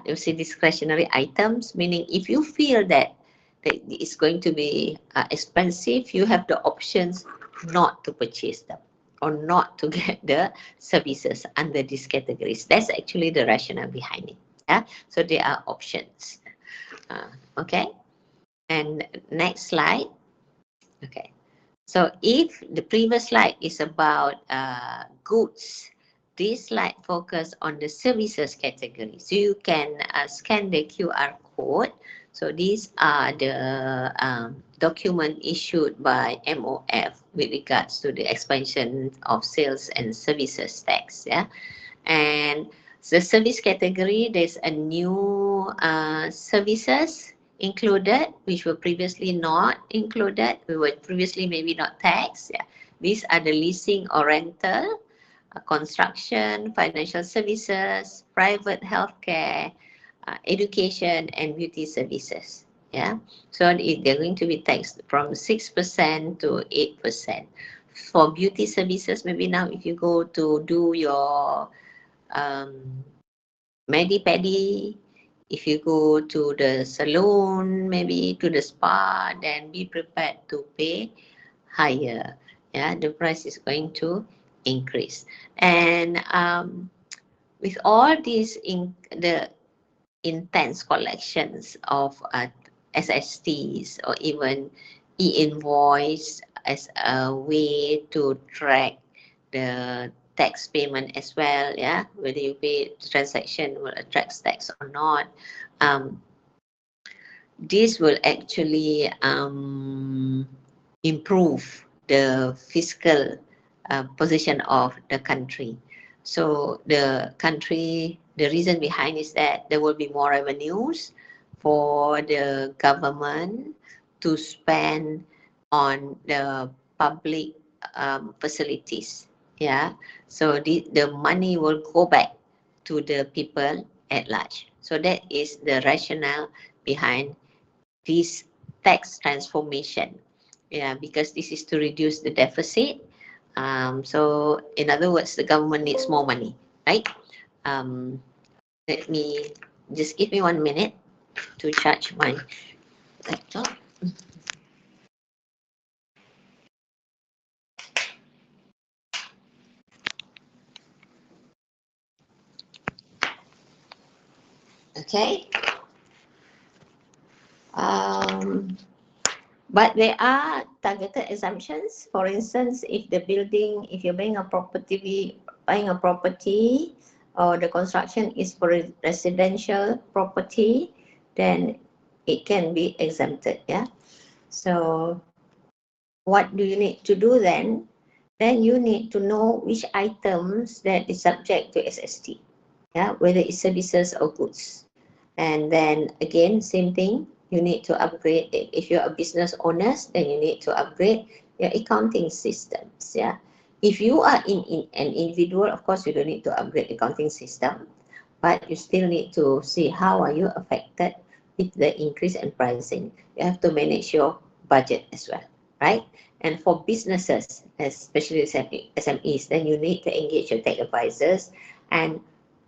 you see discretionary items, meaning if you feel that it's going to be expensive, you have the options not to purchase them or not to get the services under these categories. That's actually the rationale behind it. Yeah, so there are options. Okay, and next slide. Okay, so if the previous slide is about goods, this slide focus on the services category. So you can scan the QR code. So these are the document issued by MOF with regards to the expansion of sales and services tax. Yeah, and the service category, there's a new services included, which were previously not included. We were previously maybe not taxed. Yeah. These are the leasing or rental, construction, financial services, private healthcare, education, and beauty services. Yeah, so they're going to be taxed from 6% to 8%. For beauty services, maybe now if you go to do your medi-pedi, if you go to the salon, maybe to the spa, then be prepared to pay higher. Yeah, the price is going to increase. And with all these the intense collections of SSTs or even e-invoice as a way to track the tax payment as well, yeah, whether you pay the transaction will attract tax or not. This will actually improve the fiscal position of the country. So the country, the reason behind is that there will be more revenues for the government to spend on the public facilities. Yeah, so the money will go back to the people at large. So that is the rationale behind this tax transformation. Yeah, because this is to reduce the deficit. So in other words, the government needs more money, right? Um, Let me just give me 1 minute to charge my laptop. Okay. Um, but there are targeted assumptions. For instance, if the building, if you're buying a property, or the construction is for residential property, then it can be exempted. Yeah. So what do you need to do then? Then you need to know which items that is subject to SST. Yeah, whether it's services or goods. And then again, same thing, you need to upgrade. If you're a business owner, then you need to upgrade your accounting systems. Yeah. If you are in an individual, of course, you don't need to upgrade accounting system, but you still need to see how are you affected with the increase in pricing. You have to manage your budget as well, right? And for businesses, especially SMEs, then you need to engage your tech advisors and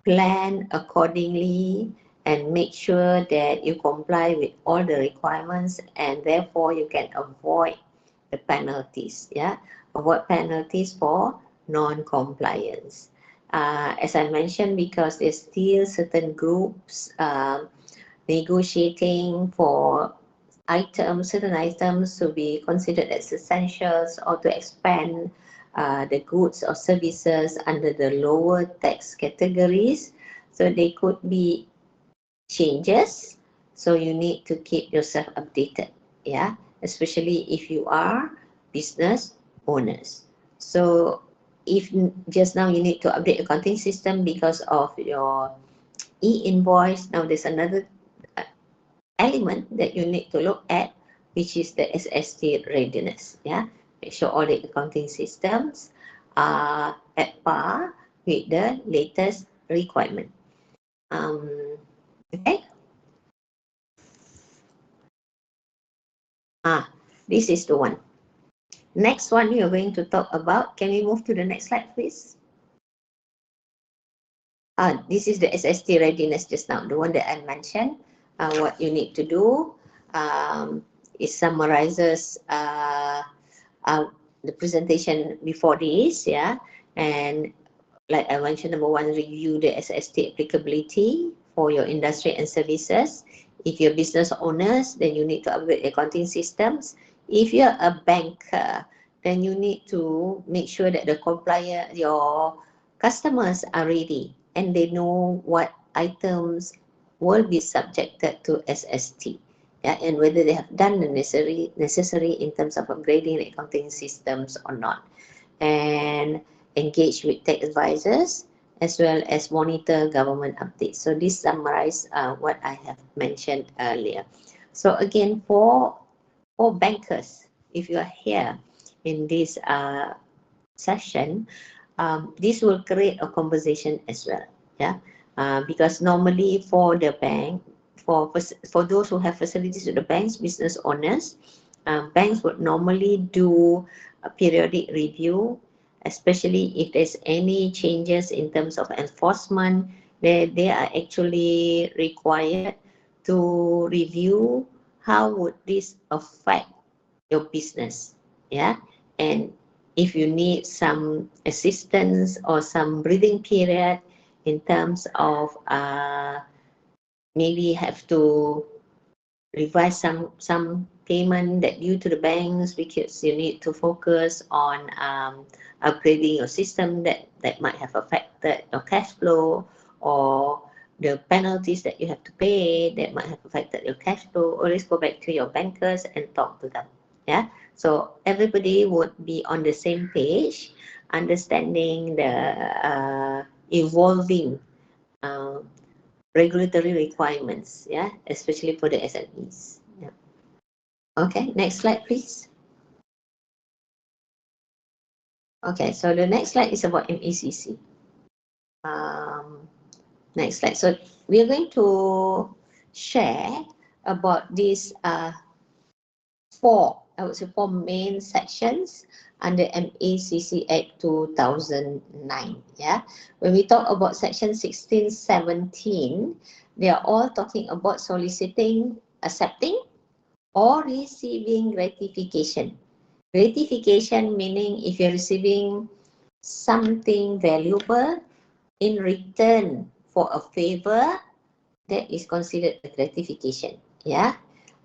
plan accordingly and make sure that you comply with all the requirements, and therefore you can avoid the penalties. Yeah, avoid penalties for non-compliance. As I mentioned, because there's still certain groups negotiating for certain items to be considered as essentials, or to expand the goods or services under the lower tax categories. So they could be changes. So you need to keep yourself updated. Yeah, especially if you are business owners. So if just now you need to update accounting system because of your e-invoice, now there's another element that you need to look at, which is the SST readiness. Yeah, make sure all the accounting systems are at par with the latest requirement. Okay. This is the one. Next one we are going to talk about. Can we move to the next slide, please? This is the SST readiness just now, the one that I mentioned. What you need to do, it summarizes the presentation before this, yeah. And like I mentioned, number one, review the SST applicability for your industry and services. If you're business owners, then you need to upgrade accounting systems. If you're a banker, then you need to make sure that your customers are ready and they know what items will be subjected to SST. Yeah, and whether they have done the necessary in terms of upgrading the accounting systems or not. And engage with tech advisors as well as monitor government updates. So this summarizes what I have mentioned earlier. So again, for bankers, if you are here in this session, this will create a conversation as well. Yeah, because normally for the bank, for those who have facilities with the banks, business owners, banks would normally do a periodic review, especially if there's any changes in terms of enforcement. They are actually required to review how would this affect your business. Yeah, and if you need some assistance or some breathing period in terms of maybe have to revise some payment that due to the banks, because you need to focus on upgrading your system that might have affected your cash flow, or the penalties that you have to pay that might have affected your cash flow. Always go back to your bankers and talk to them. Yeah, so everybody would be on the same page understanding the evolving uh, regulatory requirements, yeah, especially for the SMEs. Yeah. Okay, next slide, please. Okay, so the next slide is about MECC. Next slide. So we are going to share about these I would say four main sections under MACC Act 2009. Yeah, when we talk about section 16, 17, they are all talking about soliciting, accepting, or receiving gratification. Gratification meaning if you're receiving something valuable in return for a favor, that is considered a gratification. Yeah.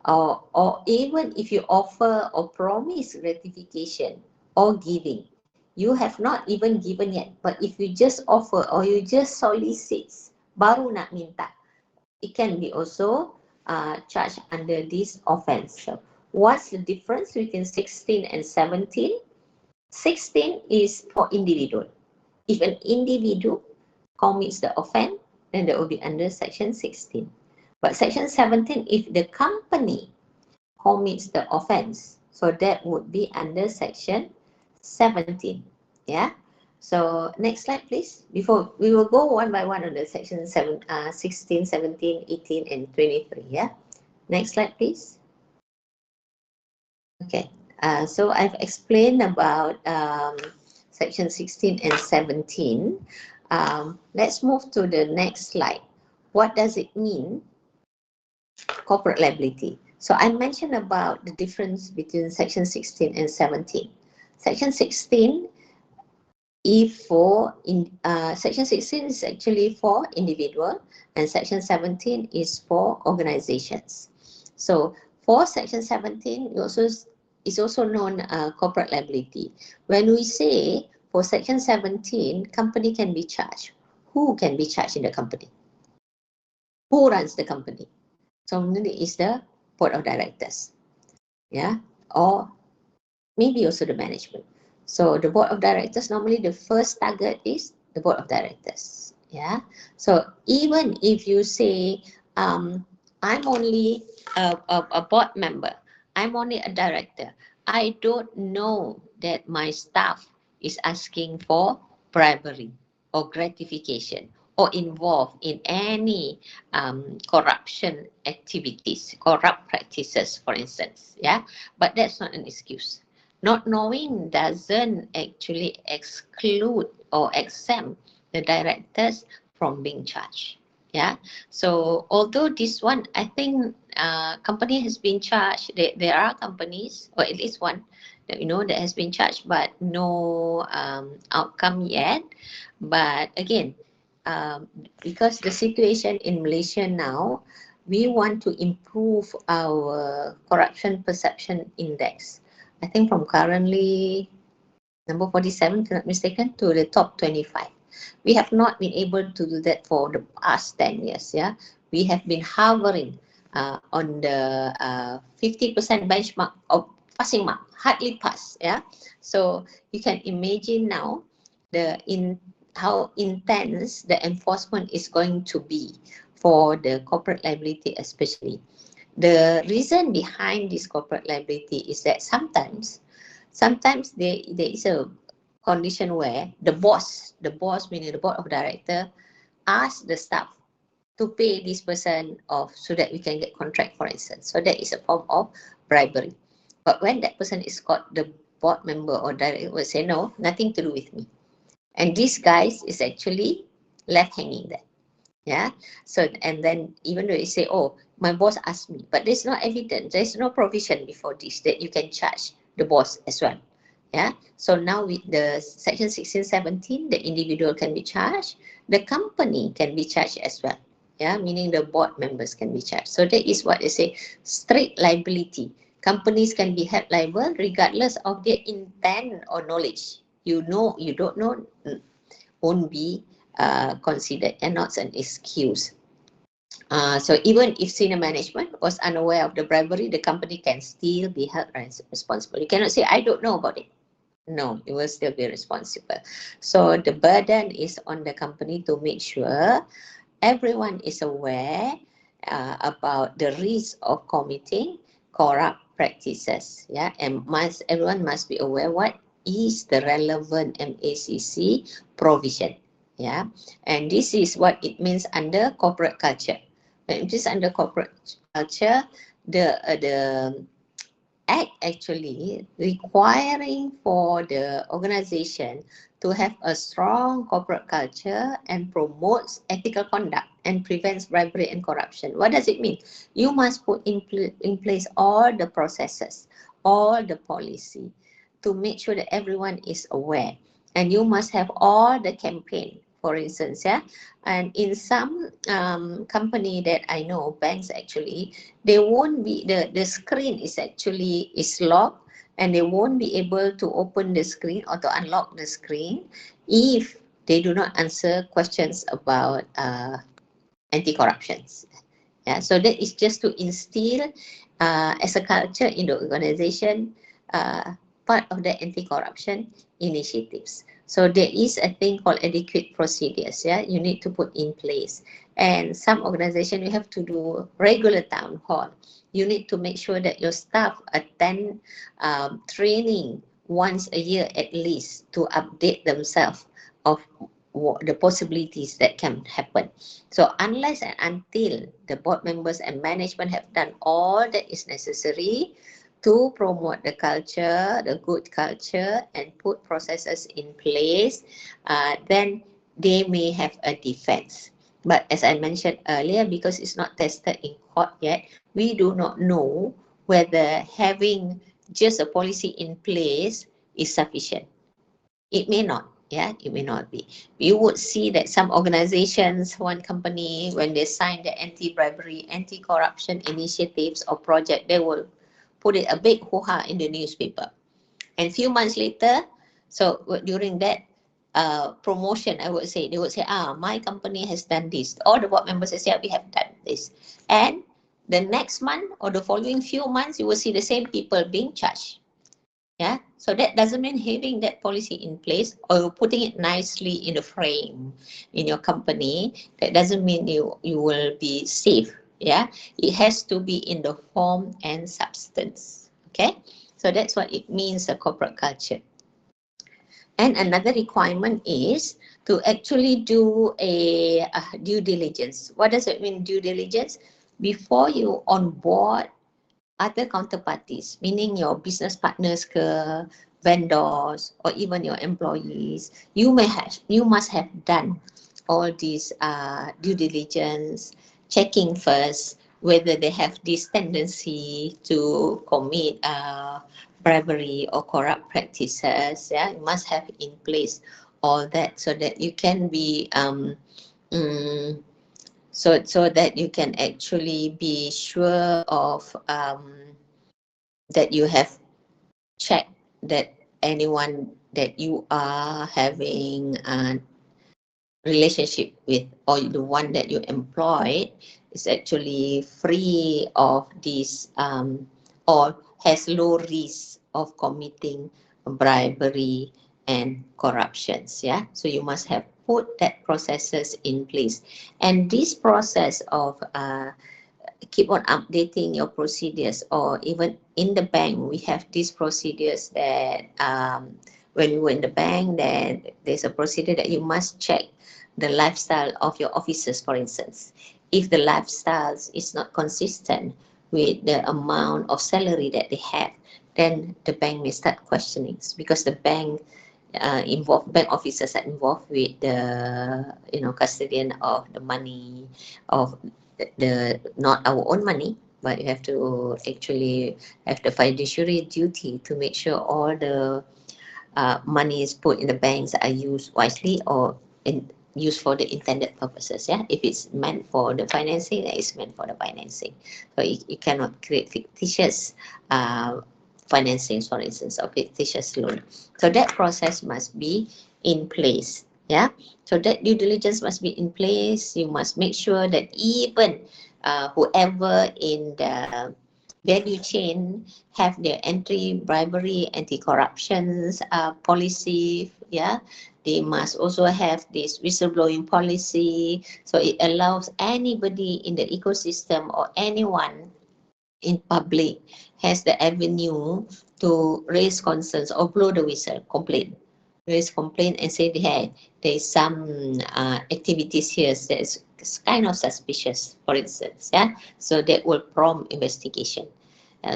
Or even if you offer or promise gratification or giving, you have not even given yet, but if you just offer or you just solicit, baru nak minta, it can be also charged under this offense. So what's the difference between 16 and 17? 16 is for individual. If an individual commits the offense, then that will be under section 16. But section 17, if the company commits the offense, so that would be under section 17. Yeah. So next slide, please. Before we will go one by one on the section 16, 17, 18, and 23. Yeah. Next slide, please. Okay. So I've explained about section 16 and 17. Let's move to the next slide. What does it mean? Corporate liability. So I mentioned about the difference between section 16 and 17. Section 16 section 16 is actually for individual and section 17 is for organizations. So for section 17 is also known corporate liability. When we say for section 17, company can be charged. Who can be charged in the company? Who runs the company? So normally is the board of directors, yeah, or maybe also the management. So the board of directors, normally the first target is the board of directors, yeah. So even if you say, I'm only a board member, I'm only a director, I don't know that my staff is asking for bribery or gratification or involved in any corruption activities, corrupt practices, for instance, yeah. But that's not an excuse. Not knowing doesn't actually exclude or exempt the directors from being charged. Yeah. So although this one, I think company has been charged. There are companies, or at least one, that that has been charged, but no outcome yet. But again, because the situation in Malaysia now, we want to improve our corruption perception index. I think from currently number 47, if I'm not mistaken, to the top 25. We have not been able to do that for the past 10 years. Yeah, we have been hovering on the 50% benchmark of passing mark, hardly pass. Yeah, so you can imagine now how intense the enforcement is going to be for the corporate liability, especially. The reason behind this corporate liability is that sometimes there is a condition where the boss meaning the board of director, asks the staff to pay this person off so that we can get contract, for instance. So that is a form of bribery. But when that person is caught, the board member or director will say, no, nothing to do with me. And this guy is actually left hanging there. Yeah. So, and then even though you say, oh, my boss asked me, but there's no evidence, there's no provision before this that you can charge the boss as well. Yeah. So now with the section 16, 17, the individual can be charged, the company can be charged as well. Yeah, meaning the board members can be charged. So that is what they say, strict liability. Companies can be held liable regardless of their intent or knowledge. You don't know, won't be considered and not an excuse. So even if senior management was unaware of the bribery, the company can still be held responsible. You cannot say, I don't know about it. No, you will still be responsible. So the burden is on the company to make sure everyone is aware about the risk of committing corrupt practices. Yeah, and everyone must be aware what is the relevant MACC provision. Yeah, and this is what it means under corporate culture. When it is under corporate culture, the act actually requiring for the organization to have a strong corporate culture and promotes ethical conduct and prevents bribery and corruption. What does it mean? You must put in place all the processes, all the policy to make sure that everyone is aware. And you must have all the campaign, for instance, yeah. And in some company that I know, banks actually, they won't be the screen is actually is locked, and they won't be able to open the screen or to unlock the screen if they do not answer questions about anti-corruptions. Yeah, so that is just to instill as a culture in the organization, uh, part of the anti-corruption initiatives. So there is a thing called adequate procedures. Yeah, you need to put in place. And some organization you have to do regular town hall. You need to make sure that your staff attend training once a year at least to update themselves of the possibilities that can happen. So unless and until the board members and management have done all that is necessary to promote the culture, the good culture, and put processes in place, then they may have a defense. But as I mentioned earlier, because it's not tested in court yet, we do not know whether having just a policy in place is sufficient. It may not. Yeah, it may not be. You would see that some organizations, one company, when they sign the anti-bribery, anti-corruption initiatives or project, they will put it a big hoo-ha in the newspaper. And few months later, so during that promotion, I would say, they would say, my company has done this. All the board members say, yeah, we have done this. And the next month or the following few months, you will see the same people being charged. Yeah, so that doesn't mean having that policy in place or putting it nicely in a frame in your company. That doesn't mean you will be safe. Yeah, it has to be in the form and substance. Okay, so that's what it means, a corporate culture. And another requirement is to actually do a due diligence. What does it mean, due diligence? Before you onboard other counterparties, meaning your business partners, vendors, or even your employees, you must have done all these due diligence, checking first whether they have this tendency to commit bribery or corrupt practices. Yeah, you must have in place all that so that you can be mm, so that you can actually be sure of that you have checked that anyone that you are having a relationship with or the one that you employed is actually free of this or has low risk of committing bribery and corruptions. Yeah, so you must have put that processes in place, and this process of keep on updating your procedures, or even in the bank we have these procedures that when you were in the bank, then there's a procedure that you must check the lifestyle of your officers, for instance. If the lifestyle is not consistent with the amount of salary that they have, then the bank may start questioning, because the bank involved bank officers are involved with the custodian of the money of the not our own money, but you have to actually have the fiduciary duty to make sure all the money is put in the banks are used wisely or used for the intended purposes. Yeah, if it's meant for the financing, it's meant for the financing. So you cannot create fictitious financings, for instance, or fictitious loan. So that process must be in place. Yeah, so that due diligence must be in place. You must make sure that even whoever in the value chain have their anti-bribery, anti-corruption policy. Yeah, they must also have this whistleblowing policy. So it allows anybody in the ecosystem or anyone in public has the avenue to raise concerns or blow the whistle, complain. Raise complaint and say, hey, there is some activities here that's kind of suspicious, for instance. Yeah, so that will prompt investigation.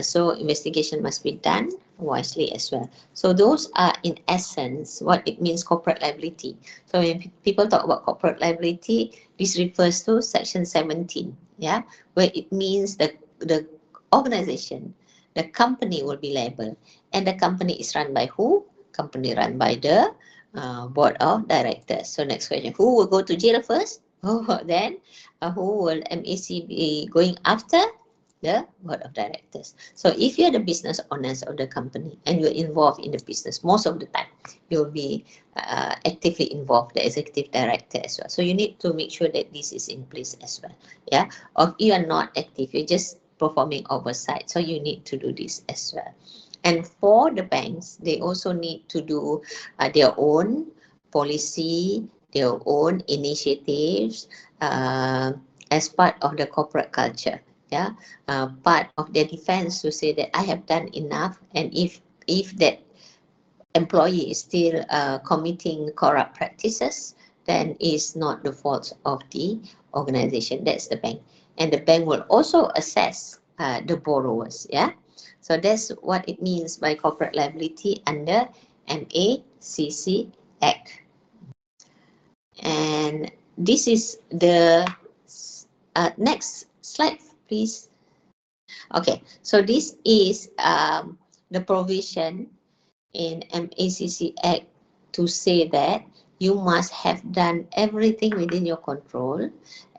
So investigation must be done wisely as well. So those are in essence what it means corporate liability. So when people talk about corporate liability, this refers to section 17, yeah, where it means the organization, the company will be liable. And the company is run by who? Company run by the board of directors. So next question, who will go to jail first? Oh, then who will MAC be going after? The board of directors. So if you're the business owners of the company and you're involved in the business, most of the time you'll be actively involved, the executive director as well. So you need to make sure that this is in place as well. Yeah, or if you are not active, you're just performing oversight. So you need to do this as well. And for the banks, they also need to do their own policy, their own initiatives as part of the corporate culture. Yeah, part of their defense to say that I have done enough, and if that employee is still committing corrupt practices, then it's not the fault of the organization. That's the bank, and the bank will also assess the borrowers. Yeah, so that's what it means by corporate liability under MACC Act. And this is the next slide, please. Okay, so this is the provision in MACC Act to say that you must have done everything within your control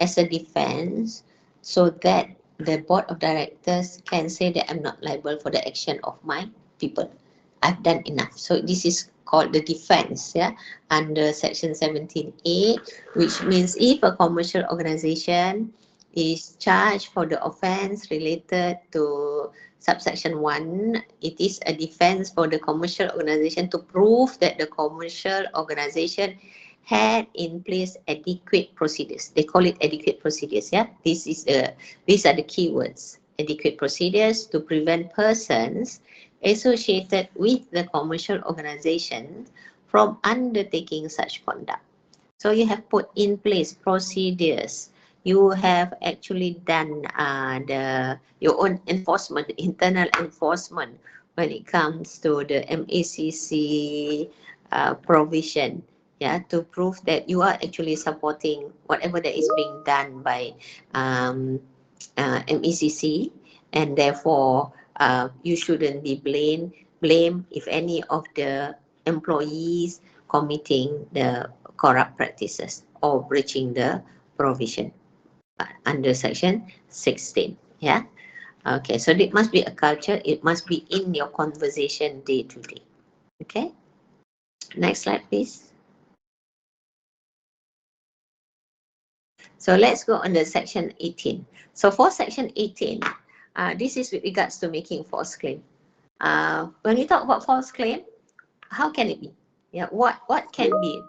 as a defense so that the board of directors can say that I'm not liable for the action of my people. I've done enough. So this is called the defense, yeah, under section 17A, which means if a commercial organization is charged for the offense related to subsection 1, it is a defense for the commercial organization to prove that the commercial organization had in place adequate procedures. They call it adequate procedures. Yeah, these are the keywords. Adequate procedures to prevent persons associated with the commercial organization from undertaking such conduct. So you have put in place procedures. You have actually done your own enforcement, internal enforcement when it comes to the MACC provision, yeah, to prove that you are actually supporting whatever that is being done by MACC, and therefore you shouldn't be blamed if any of the employees committing the corrupt practices or breaching the provision under section 16. Yeah. Okay. So it must be a culture. It must be in your conversation day to day. Okay. Next slide, please. So let's go on the section 18. So for section 18, this is with regards to making false claim. When we talk about false claim, how can it be? Yeah. What can be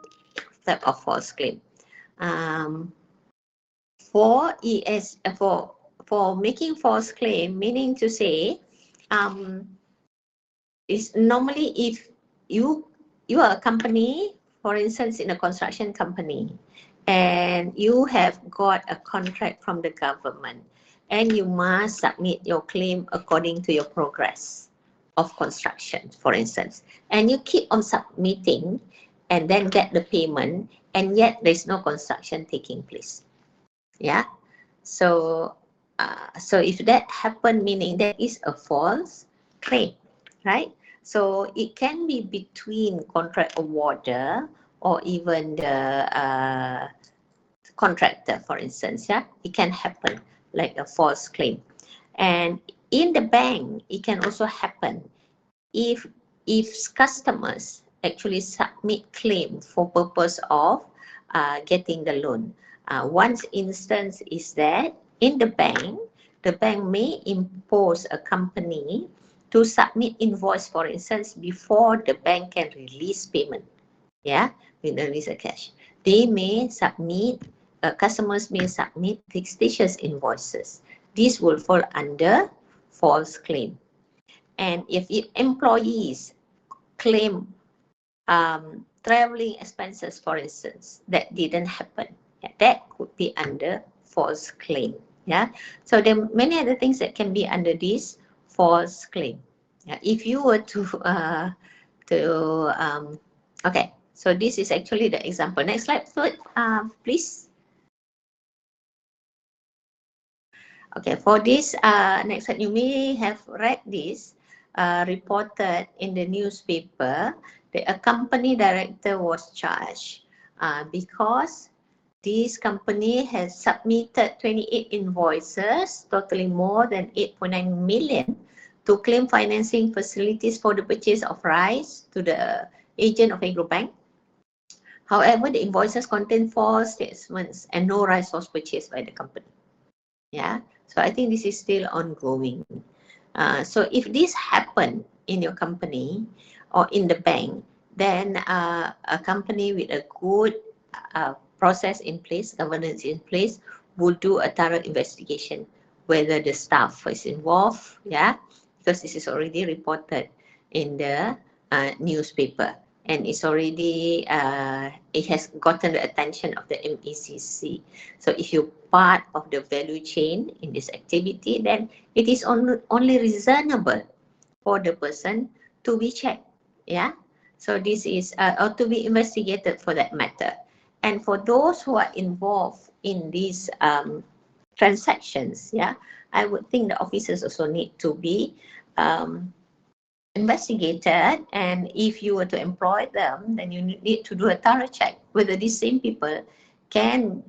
type of false claim? For making false claim, meaning to say, is normally if you are a company, for instance, in a construction company, and you have got a contract from the government, and you must submit your claim according to your progress of construction, for instance, and you keep on submitting and then get the payment, and yet there's no construction taking place. Yeah, so so if that happened, meaning that is a false claim, right? So it can be between contract awarder or even the contractor, for instance. Yeah, it can happen like a false claim. And in the bank, it can also happen if customers actually submit claim for purpose of getting the loan. One instance is that in the bank, the bank may impose a company to submit invoice, for instance, before the bank can release payment. Yeah, with the release of cash. They may submit, customers may submit fictitious invoices. This will fall under false claim. And if employees claim traveling expenses, for instance, that didn't happen, yeah, that could be under false claim. Yeah, so there are many other things that can be under this false claim. Yeah, if you were okay, so this is actually the example. Next slide, please. Okay, for this next slide, you may have read this reported in the newspaper that a company director was charged because this company has submitted 28 invoices totaling more than 8.9 million to claim financing facilities for the purchase of rice to the agent of Agrobank. However, the invoices contain false statements and no rice was purchased by the company. Yeah, so I think this is still ongoing. So if this happened in your company or in the bank, then a company with a good process in place, governance in place, would do a thorough investigation whether the staff is involved, yeah, because this is already reported in the newspaper and it's already, it has gotten the attention of the MECC. So if you're part of the value chain in this activity, then it is only reasonable for the person to be checked, yeah. So this is, or to be investigated for that matter. And for those who are involved in these transactions, yeah, I would think the officers also need to be investigated, and if you were to employ them, then you need to do a thorough check whether these same people can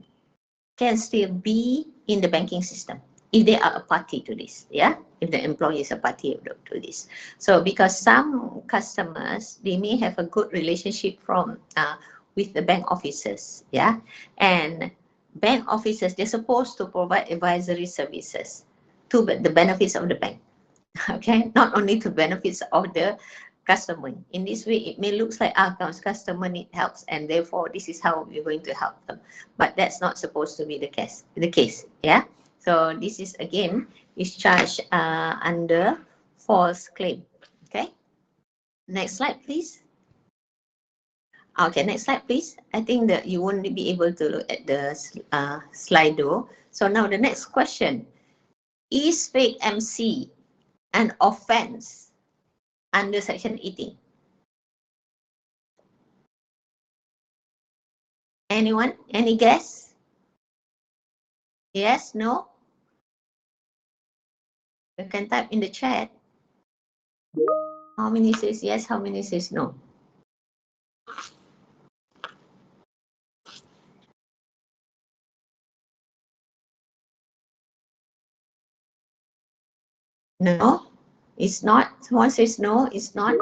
still be in the banking system if they are a party to this, yeah, if the employee is a party to this. So because some customers, they may have a good relationship from with the bank officers, yeah, and bank officers, they're supposed to provide advisory services to the benefits of the bank. Okay, not only to benefits of the customer. In this way, it may look like our customer need helps, and therefore this is how we're going to help them. But that's not supposed to be the case. Yeah. So this is again is charged under false claim. Okay. Next slide, please. Okay, next slide, please. I think that you won't be able to look at the slide though. So now the next question: is fake MC an offense under Section 18? Anyone? Any guess? Yes? No? You can type in the chat. How many says yes? How many says no? No? It's not. Someone says no, it's not.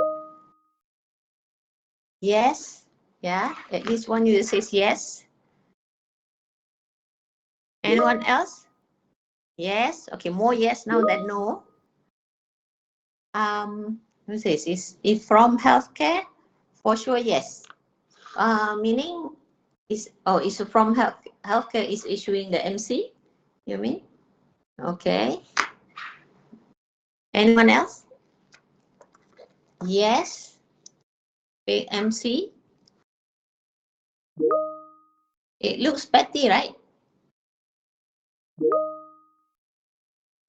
Yes? Yeah? At least one user says yes. Anyone else? Yes? Okay, more yes now than no. Who says is from healthcare? For sure, yes. Meaning is from healthcare is issuing the MC? You mean? Okay. Anyone else? Yes. Big MC. It looks petty, right?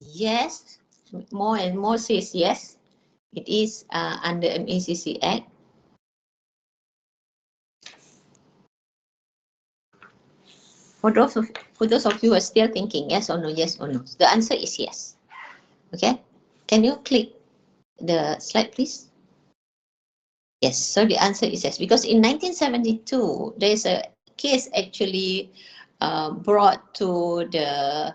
Yes. More and more says yes. It is under MECC Act. For those of you who are still thinking yes or no, the answer is yes. Okay. Can you click the slide, please? Yes. So the answer is yes, because in 1972 there's a case actually brought to the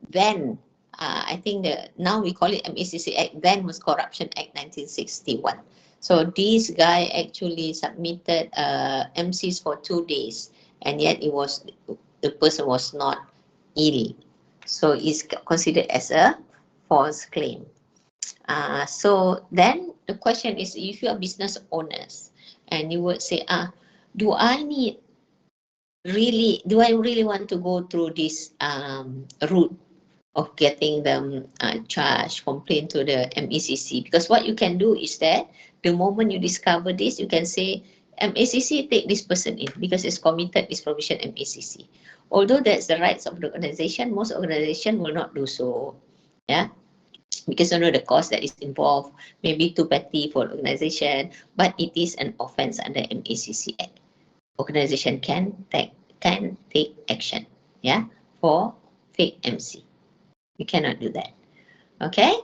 then. I think now we call it MECC Act, then was Corruption Act 1961. So this guy actually submitted MCs for 2 days, and yet the person was not ill. So it's considered as a false claim. So then the question is, if you are business owners and you would say, do I really want to go through this route of getting them charged, complain to the MECC? Because what you can do is that the moment you discover this, you can say, MECC, take this person in because it's committed this provision MECC. Although that's the rights of the organization, most organizations will not do so. Yeah, because you know the cost that is involved may be too petty for the organization, but it is an offense under MECC Act. Organization can take action, yeah, for fake MC. You cannot do that. Okay,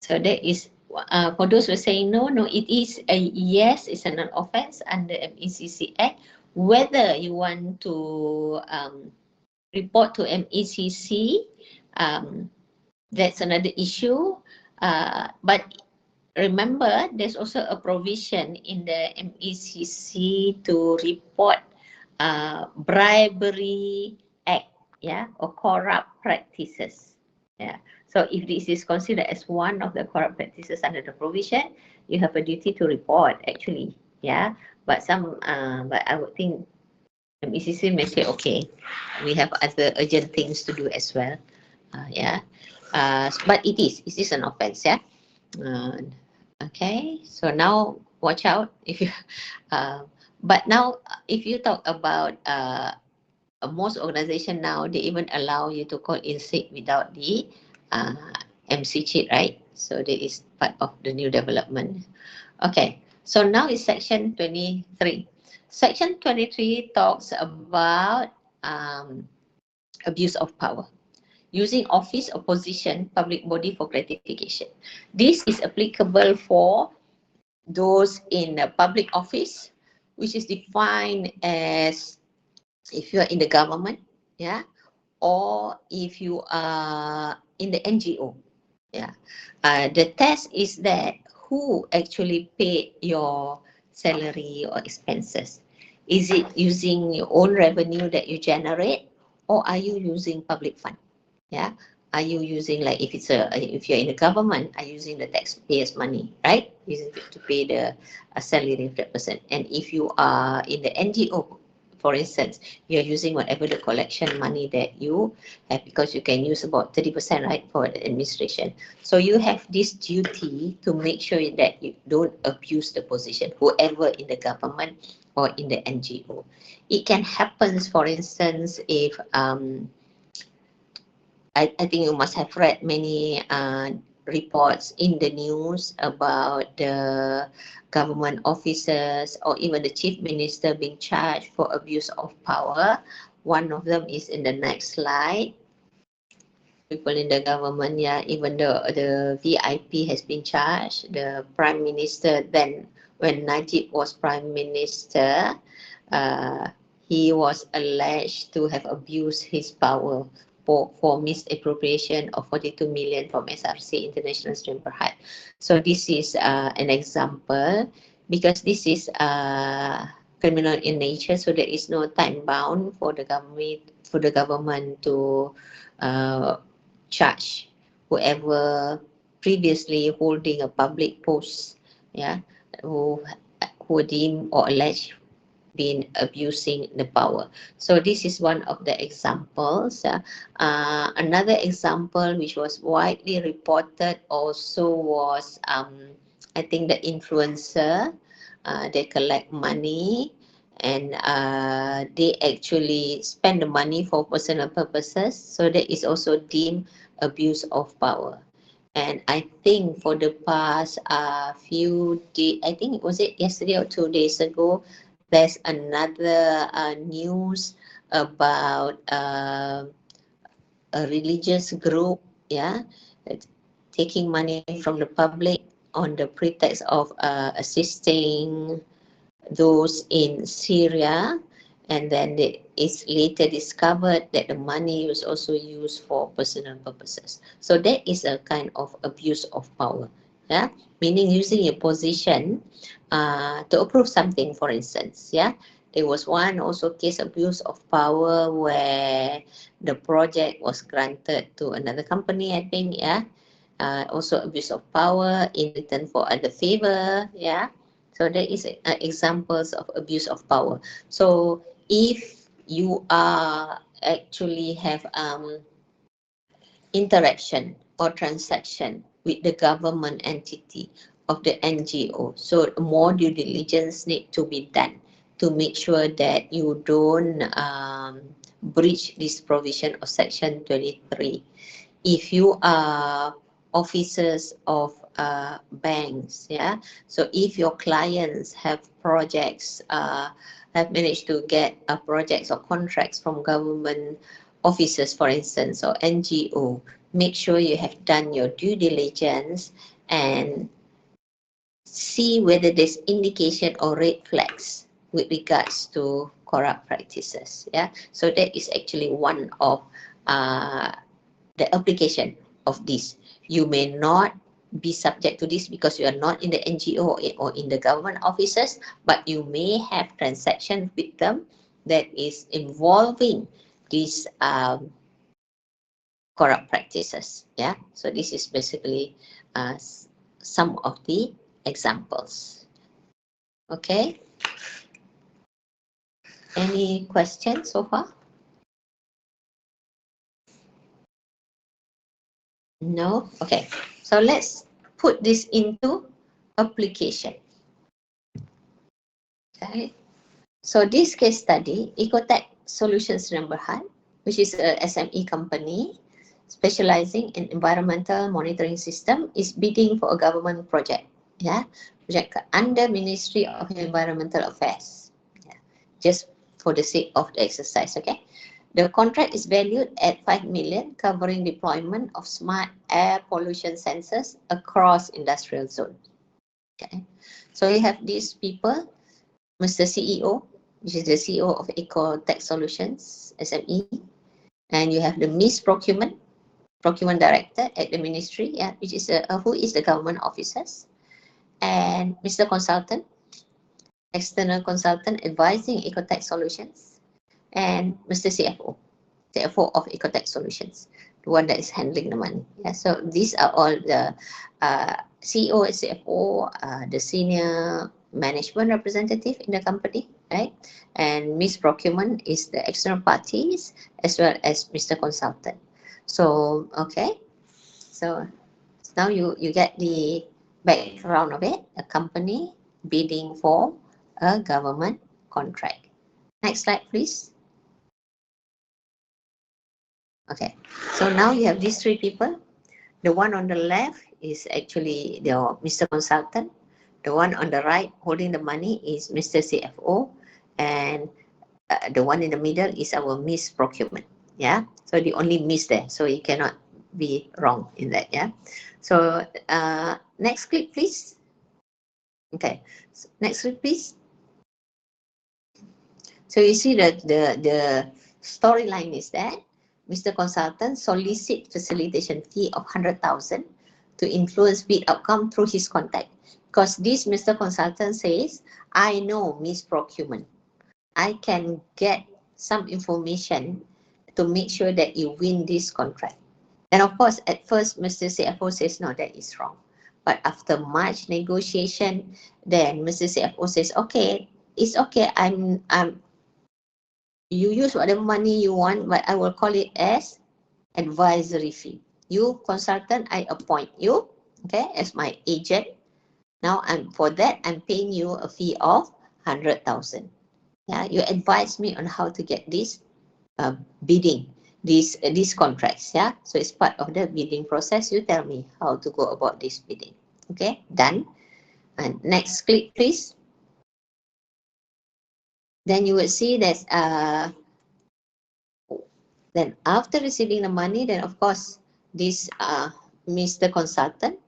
so that is for those who are saying no, it is a yes, it's an offense under MECC Act. Whether you want to report to MECC, that's another issue. But remember, there's also a provision in the MECC to report bribery act, yeah, or corrupt practices. Yeah. So if this is considered as one of the corrupt practices under the provision, you have a duty to report actually. Yeah. But but I would think MECC may say, okay, we have other urgent things to do as well. Yeah. But it is an offense. Yeah. Uh, okay. So now watch out if you. But now, if you talk about most organization now, they even allow you to call in sick without the uh, MC cheat, right? So that is part of the new development. Okay, so now is section 23. Section 23 talks about abuse of power, using office or position, public body for gratification. This is applicable for those in a public office, which is defined as if you are in the government, yeah, or if you are in the NGO, yeah. The test is that who actually paid your salary or expenses. Is it using your own revenue that you generate, or are you using public fund? Yeah. Are you using, like, if you're in the government, are you using the taxpayers' money, right? Using it to pay the salary of that person. And if you are in the NGO, for instance, you're using whatever the collection money that you have, because you can use about 30%, right, for the administration. So you have this duty to make sure that you don't abuse the position, whoever in the government or in the NGO. It can happen, for instance, if I think you must have read many reports in the news about the government officers or even the chief minister being charged for abuse of power. One of them is in the next slide. People in the government, yeah, even the VIP has been charged. The prime minister then, when Najib was prime minister, he was alleged to have abused his power for misappropriation of 42 million from SRC, International Stream per Heart. So this is an example, because this is criminal in nature, so there is no time bound for the government to charge whoever previously holding a public post, yeah, who deemed or alleged been abusing the power. So this is one of the examples. Another example which was widely reported also was, I think, the influencer. They collect money and they actually spend the money for personal purposes. So that is also deemed abuse of power. And I think for the past few days, I think, was it yesterday or 2 days ago, there's another news about a religious group, yeah, taking money from the public on the pretext of assisting those in Syria, and then it's later discovered that the money was also used for personal purposes. So that is a kind of abuse of power, yeah, meaning using your position to approve something, for instance, yeah. There was one also case abuse of power where the project was granted to another company, I think, yeah. Also abuse of power in return for other favor, yeah. So there is examples of abuse of power. So if you are actually have interaction or transaction with the government entity of the NGO. So more due diligence need to be done to make sure that you don't breach this provision of Section 23. If you are officers of banks, yeah, so if your clients have projects, have managed to get projects or contracts from government officers, for instance, or NGO, make sure you have done your due diligence and see whether there's indication or red flags with regards to corrupt practices. Yeah, so that is actually one of the application of this. You may not be subject to this because you are not in the NGO or in the government offices, but you may have transactions with them that is involving these corrupt practices. Yeah, so this is basically some of the examples. Okay, any questions so far? No? Okay, so let's put this into application. Okay, so this case study, Ecotech Solutions Remberhad, which is a SME company specializing in environmental monitoring system, is bidding for a government project. Yeah, project under Ministry of Environmental Affairs. Yeah, just for the sake of the exercise. Okay, the contract is valued at 5 million, covering deployment of smart air pollution sensors across industrial zones. Okay, so you have these people, Mr. CEO, which is the CEO of Ecotech Solutions, SME, and you have the Miss Procurement Director at the Ministry, yeah, which is who is the government officers, and Mr. Consultant, External Consultant advising Ecotech Solutions, and Mr. CFO of Ecotech Solutions, the one that is handling the money. Yeah, so these are all the CEO and CFO, the senior management representative in the company, right? And Miss Procurement is the external parties as well as Mr. Consultant. So, okay. So now you get the background of it, a company bidding for a government contract. Next slide, please. Okay, so now you have these three people. The one on the left is actually the Mr. Consultant. The one on the right holding the money is Mr. CFO, and the one in the middle is our Miss Procurement. Yeah, so the only Miss there, so you cannot be wrong in that. Yeah, so next clip, please. Okay, so next clip, please. So you see that the storyline is that Mr. Consultant solicit facilitation fee of 100,000 to influence bid outcome through his contact. Because this Mr. Consultant says, I know Miss Procurement. I can get some information to make sure that you win this contract. And of course, at first, Mr. CFO says, no, that is wrong. But after much negotiation, then Mr. CFO says, okay, it's okay. You use whatever money you want, but I will call it as advisory fee. You consultant, I appoint you, okay, as my agent. Now for that, I'm paying you a fee of 100,000. Yeah, you advise me on how to get this bidding, these contracts. Yeah, so it's part of the bidding process. You tell me how to go about this bidding. Okay, done. And next click, please. Then you will see that then after receiving the money, then of course this Mr. Consultant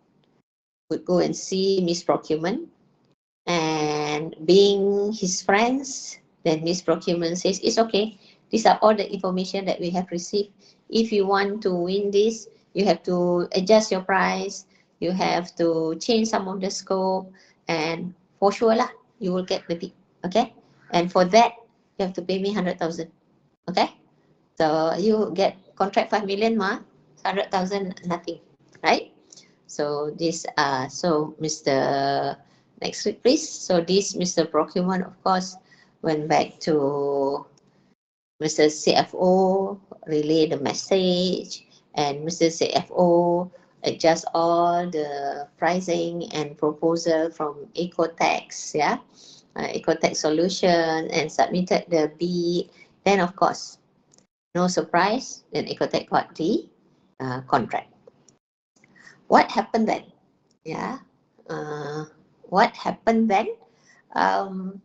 would go and see Miss Procurement, and being his friends, then Miss Procurement says, it's okay, these are all the information that we have received. If you want to win this, you have to adjust your price, you have to change some of the scope, and for sure lah, you will get the bid. Okay, and for that you have to pay me 100,000. Okay, so you get contract 5 million, 100,000 nothing, right? So this so Mr. Next week please. So this Mr. Procurement of course went back to Mr. CFO, relay the message, and Mr. CFO adjust all the pricing and proposal from Ecotex, Ecotex solution, and submitted the bid. Then of course, no surprise, then Ecotex got the contract. What happened then? Yeah, what happened then? Um,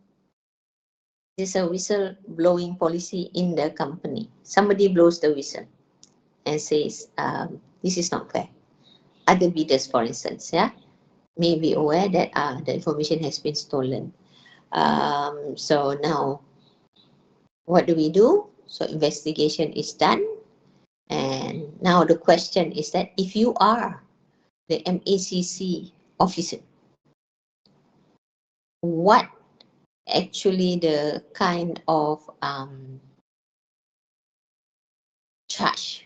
there's a whistle blowing policy in the company. Somebody blows the whistle and says, this is not fair. Other bidders, for instance, may be aware that the information has been stolen. So now, what do we do? So investigation is done. And now the question is that if you are the MACC officer, what actually the kind of charge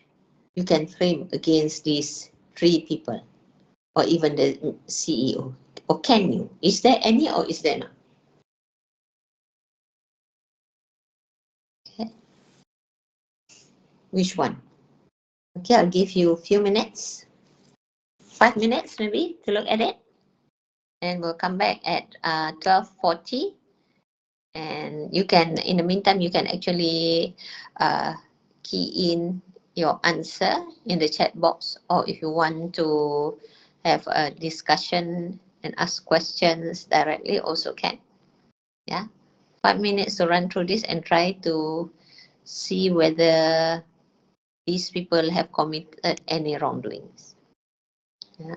you can frame against these three people or even the CEO? Or can you? Is there any or is there not? Okay. Which one? Okay, I'll give you a few minutes, 5 minutes maybe, to look at it. And we'll come back at 12:40. And you can, in the meantime, you can actually key in your answer in the chat box, or if you want to have a discussion and ask questions directly, also can. Yeah, 5 minutes to run through this and try to see whether these people have committed any wrongdoings. Yeah.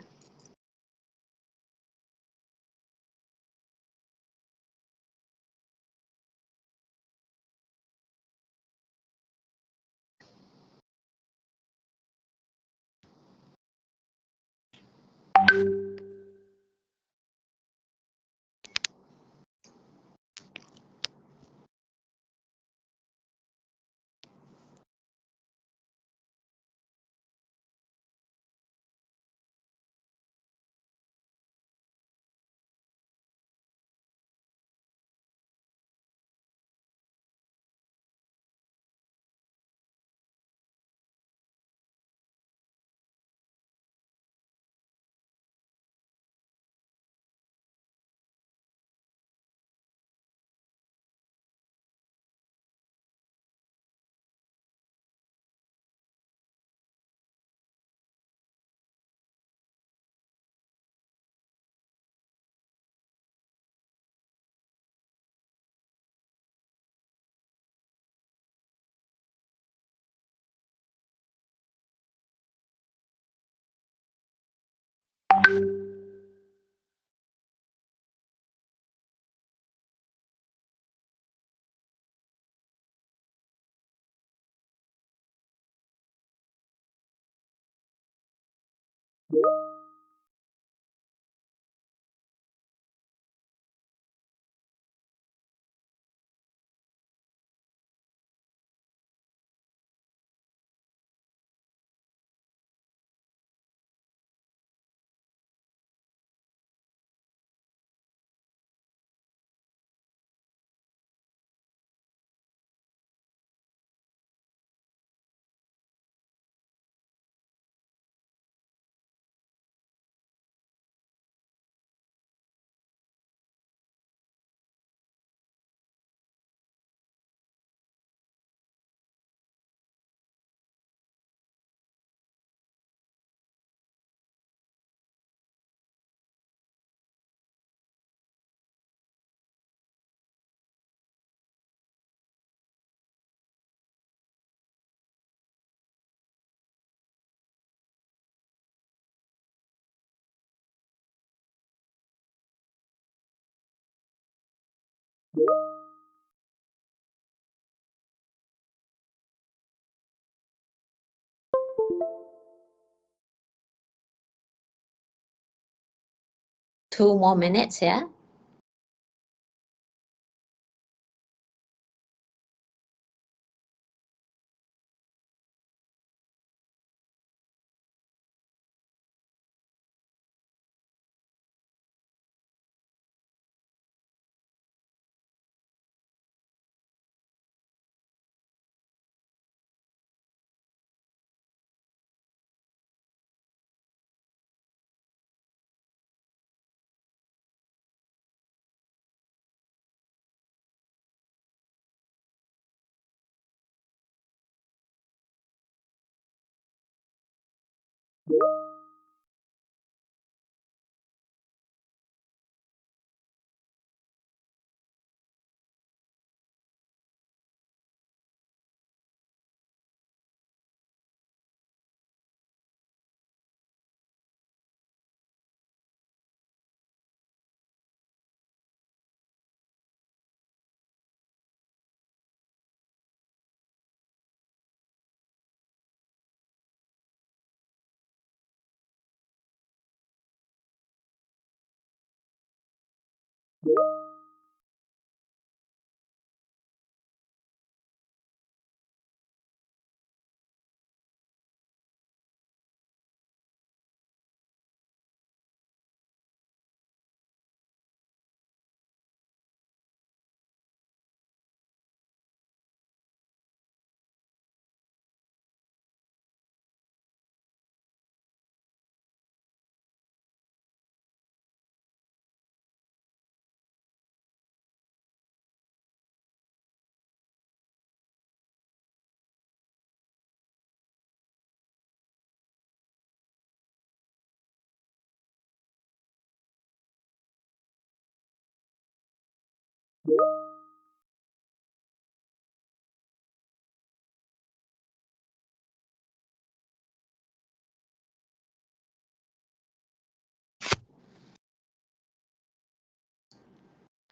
Two more minutes, yeah.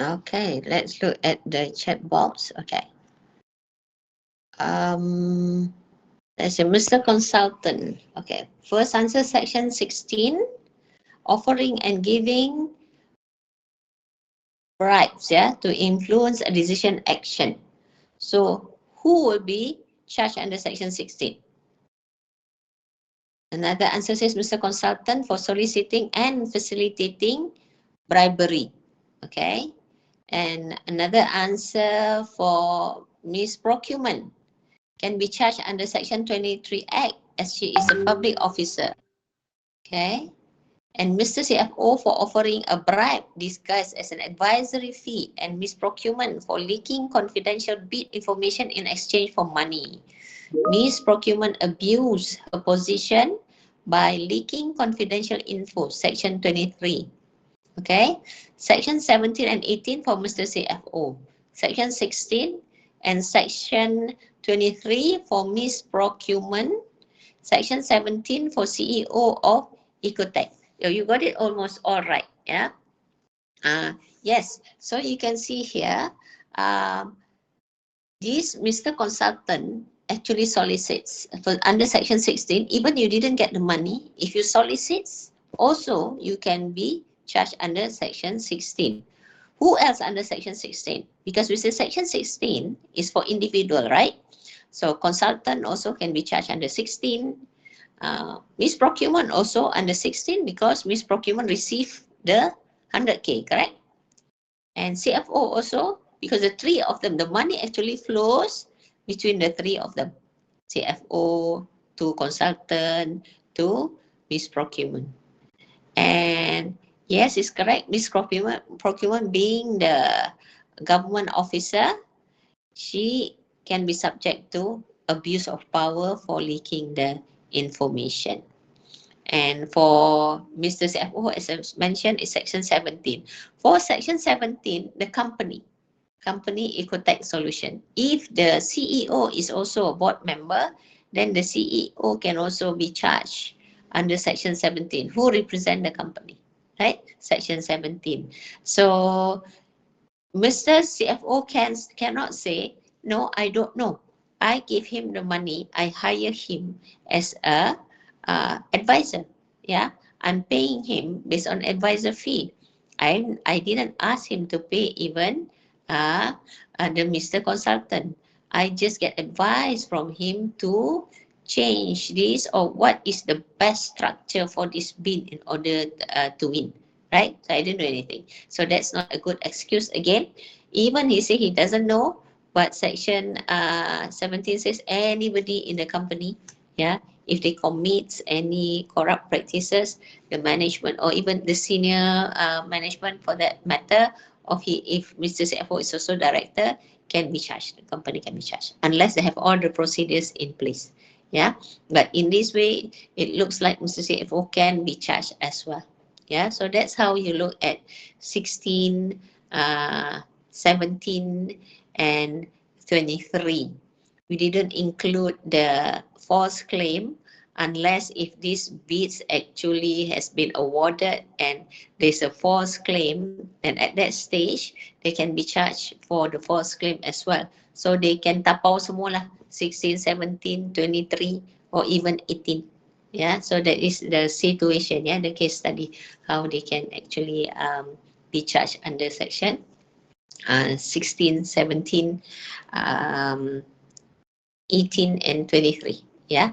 Okay, let's look at the chat box. Okay. Let's say Mr. Consultant. Okay. First answer, section 16, offering and giving bribes, yeah, to influence a decision action. So who will be charged under section 16? Another answer says Mr. Consultant for soliciting and facilitating bribery. Okay. And another answer for misprocurement can be charged under section 23 Act as she is a public officer. Okay. And Mr. CFO for offering a bribe disguised as an advisory fee, and misprocurement for leaking confidential bid information in exchange for money. Misprocurement abuse her position by leaking confidential info, section 23. Okay. Section 17 and 18 for Mr. CFO. Section 16 and section 23 for misprocurement. Section 17 for CEO of Ecotech. You got it almost all right. Yeah. Yes. So you can see here, this Mr. Consultant actually solicits for under section 16. Even you didn't get the money, if you solicit, also you can be charged under section 16. Who else under section 16? Because we say section 16 is for individual, right? So consultant also can be charged under 16. Misprocurement also under 16 because misprocurement receive the 100K, correct? And CFO also, because the three of them, the money actually flows between the three of them. CFO to consultant to misprocurement. And yes, it's correct. Misprocurement being the government officer, she can be subject to abuse of power for leaking the information. And for Mr. CFO, as I mentioned, is section 17. For section 17, the company Ecotech Solution. If the CEO is also a board member, then the CEO can also be charged under section 17. Who represent the company, right? Section 17. So Mr. CFO cannot say, no, I don't know. I give him the money. I hire him as a advisor. Yeah, I'm paying him based on advisor fee. I didn't ask him to pay even the Mr. Consultant. I just get advice from him to change this or what is the best structure for this bid in order to win. Right? So I didn't do anything. So that's not a good excuse again. Even he say he doesn't know, but section 17 says anybody in the company, yeah, if they commit any corrupt practices, the management or even the senior management for that matter, or if Mr. CFO is also director, can be charged. The company can be charged unless they have all the procedures in place. Yeah, but in this way, it looks like Mr. CFO can be charged as well. Yeah, so that's how you look at 16, 17, and 23. We didn't include the false claim unless if this bids actually has been awarded and there's a false claim, then at that stage, they can be charged for the false claim as well. So they can tapau semua lah, 16, 17, 23, or even 18. Yeah, so that is the situation, yeah, the case study, how they can actually be charged under section 16, 17, 18, and 23. Yeah.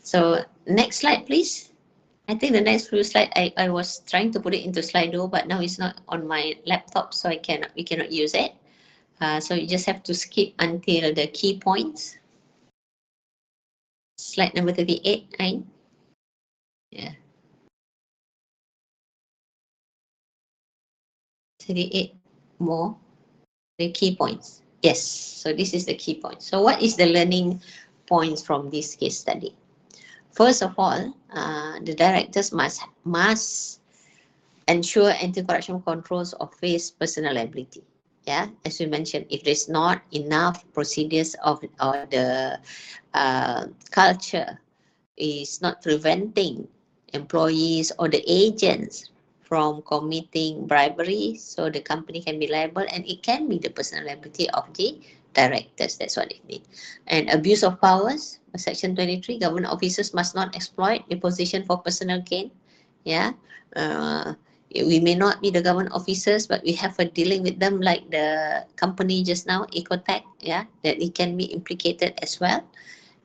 So next slide, please. I think the next few slide, I was trying to put it into Slido, but now it's not on my laptop, so we cannot use it. So you just have to skip until the key points. Slide number 38, Ain. Yeah. 38 more. The key points. Yes, so this is the key point. So what is the learning points from this case study? First of all, the directors must ensure anti-corruption controls of face personal liability. Yeah, as we mentioned, if there's not enough procedures of or the culture is not preventing employees or the agents from committing bribery, so the company can be liable and it can be the personal liability of the directors. That's what it means. And abuse of powers, Section 23, government officers must not exploit the position for personal gain. Yeah. We may not be the government officers, but we have a dealing with them like the company just now, Ecotech, yeah, that it can be implicated as well.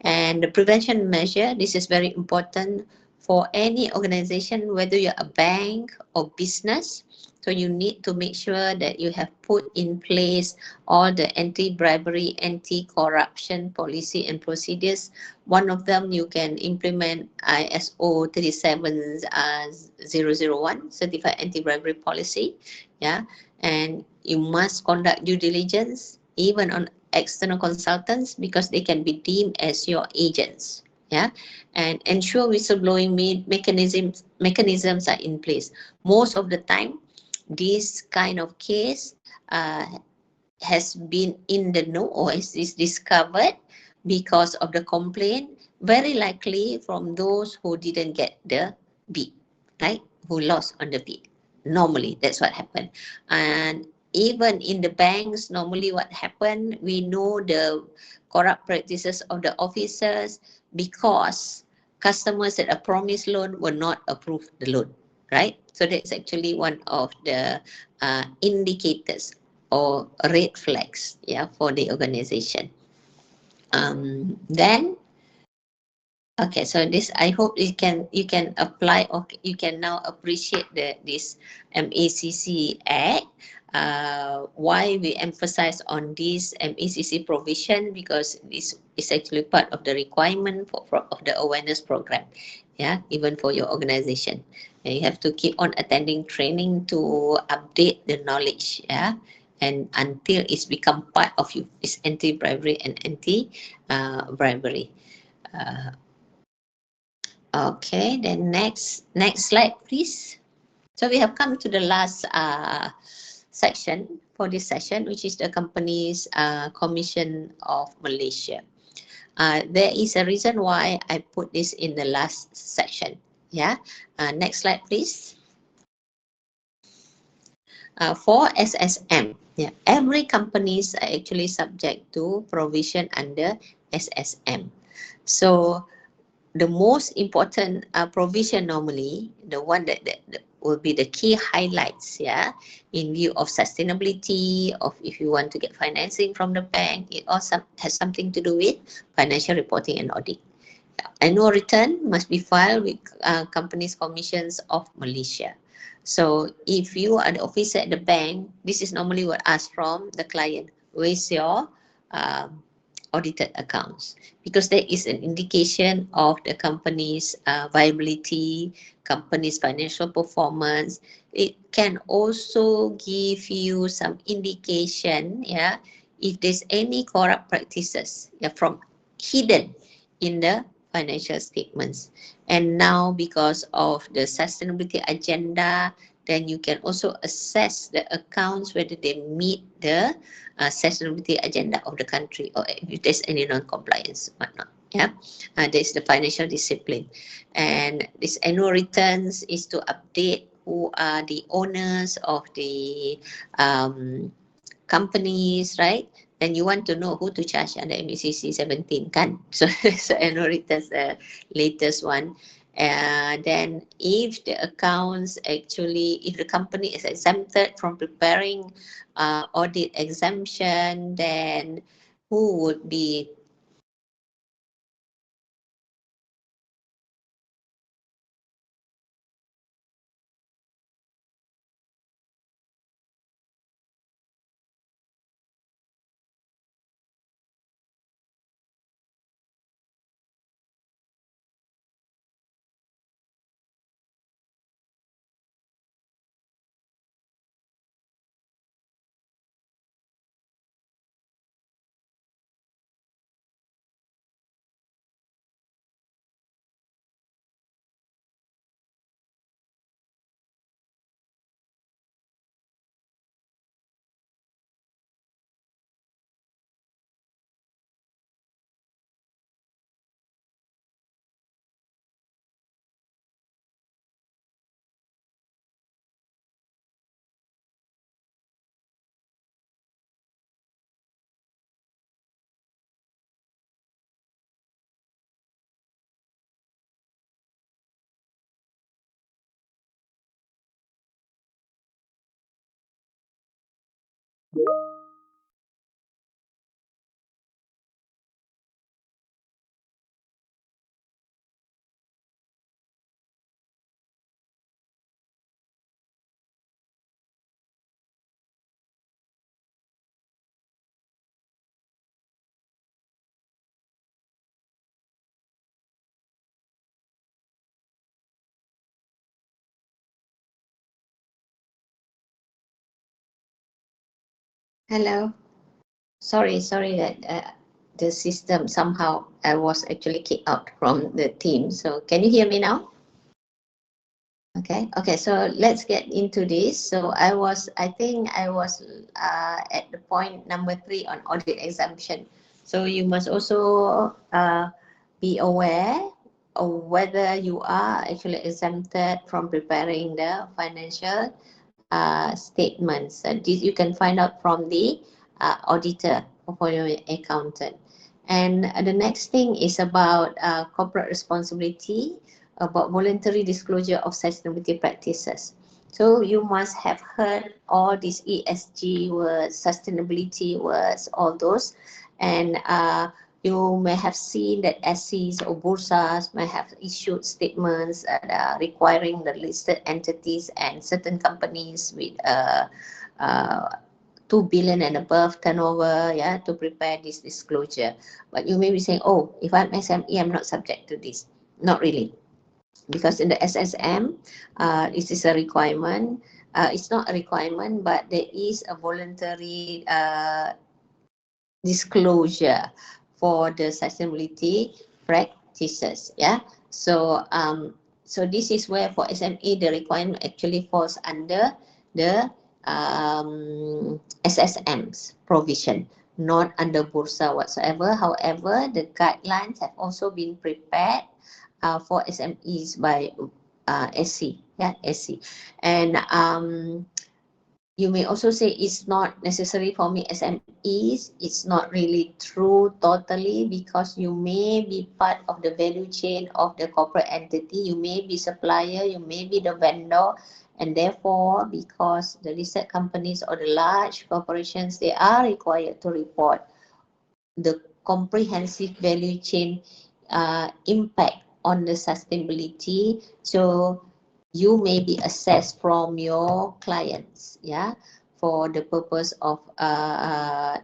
And the prevention measure, this is very important for any organization, whether you're a bank or business. So you need to make sure that you have put in place all the anti-bribery, anti-corruption policy and procedures. One of them, you can implement ISO 37001, Certified Anti-Bribery Policy. Yeah, and you must conduct due diligence even on external consultants because they can be deemed as your agents. Yeah, and ensure whistleblowing mechanisms are in place. Most of the time, this kind of case uh, has been in the know or is discovered because of the complaint, very likely from those who didn't get the bid, right? Who lost on the bid. Normally, that's what happened. And even in the banks, normally what happened, we know the corrupt practices of the officers because customers that are promised loan were not approved the loan, right? So that's actually one of the indicators or red flags, yeah, for the organization. Then okay, so this I hope you can apply or you can now appreciate this MACC Act. Why we emphasize on this MACC provision, because this is actually part of the requirement of the awareness program. Yeah, even for your organization, and you have to keep on attending training to update the knowledge. Yeah, and until it's become part of you, it's anti-bribery and anti-bribery. Uh, Okay, then next slide, please. So we have come to the last section for this session, which is the company's Commission of Malaysia. There is a reason why I put this in the last section. Yeah. Next slide, please. For SSM, yeah, every companies are actually subject to provision under SSM. So the most important provision normally, the one that will be the key highlights, yeah, in view of sustainability, of if you want to get financing from the bank, it also has something to do with financial reporting and audit. Annual return must be filed with Companies Commissions of Malaysia. So if you are the officer at the bank, this is normally what asked from the client. Where's your audited accounts? Because there is an indication of the company's viability, company's financial performance. It can also give you some indication, yeah, if there's any corrupt practices, yeah, from hidden in the financial statements. And now, because of the sustainability agenda, then you can also assess the accounts whether they meet the sustainability agenda of the country, or if there's any non-compliance, whatnot. Yeah, there's the financial discipline, and this annual returns is to update who are the owners of the companies, right? Then you want to know who to charge under MACC 17, kan? So, so annual returns, the latest one. Then if the accounts actually, if the company is exempted from preparing audit exemption, then who would be Hello. Sorry that the system somehow I was actually kicked out from the team. So can you hear me now? Okay. So let's get into this. So I think I was at the point number 3 on audit exemption. So you must also be aware of whether you are actually exempted from preparing the financial statements. This you can find out from the auditor or for your accountant. And the next thing is about corporate responsibility, about voluntary disclosure of sustainability practices. So you must have heard all these ESG words, sustainability words, all those. And you may have seen that SEs or bursas may have issued statements requiring the listed entities and certain companies with uh, 2 billion and above turnover, yeah, to prepare this disclosure. But you may be saying, oh, if I'm SME, I'm not subject to this. Not really, because in the SSM, this is a requirement. It's not a requirement, but there is a voluntary disclosure for the sustainability practices. Yeah. So this is where for SME the requirement actually falls under the SSM's provision, not under Bursa whatsoever. However, the guidelines have also been prepared for SMEs by SC. Yeah, SC. And you may also say it's not necessary for me SMEs. It's not really true totally, because you may be part of the value chain of the corporate entity. You may be supplier, you may be the vendor, and therefore, because the listed companies or the large corporations, they are required to report the comprehensive value chain impact on the sustainability. So you may be assessed from your clients, yeah, for the purpose of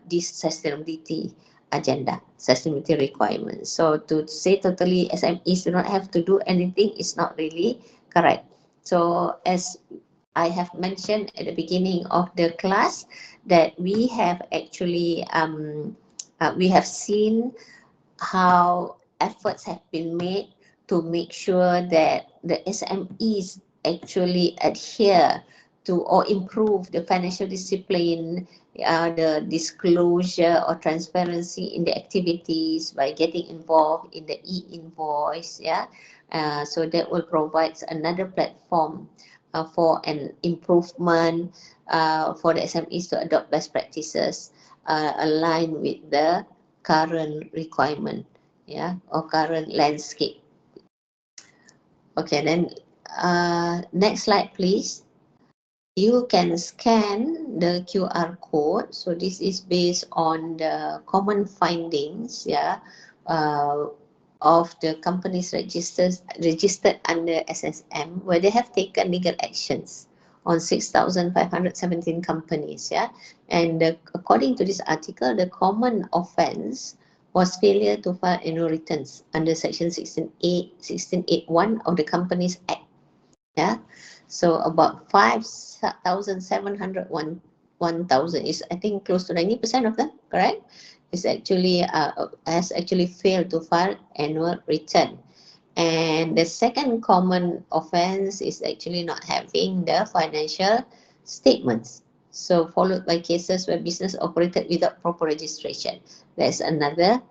this sustainability agenda, sustainability requirements. So to say totally SMEs do not have to do anything is not really correct. So as I have mentioned at the beginning of the class, that we have actually we have seen how efforts have been made to make sure that the SMEs actually adhere to or improve the financial discipline, the disclosure or transparency in the activities by getting involved in the e-invoice. Yeah, so that will provide another platform for an improvement for the SMEs to adopt best practices aligned with the current requirement, yeah, or current landscape. Okay, then next slide, please. You can scan the QR code. So this is based on the common findings, yeah, of the companies registered under SSM, where they have taken legal actions on 6,517 companies, yeah. And according to this article, the common offence was failure to file annual returns under Section 16.1 of the Companies Act. Yeah, so about 5,701 1,000 is, I think, close to 90% of them, correct? Is actually has actually failed to file annual return. And the second common offense is actually not having the financial statements. So followed by cases where business operated without proper registration. There's another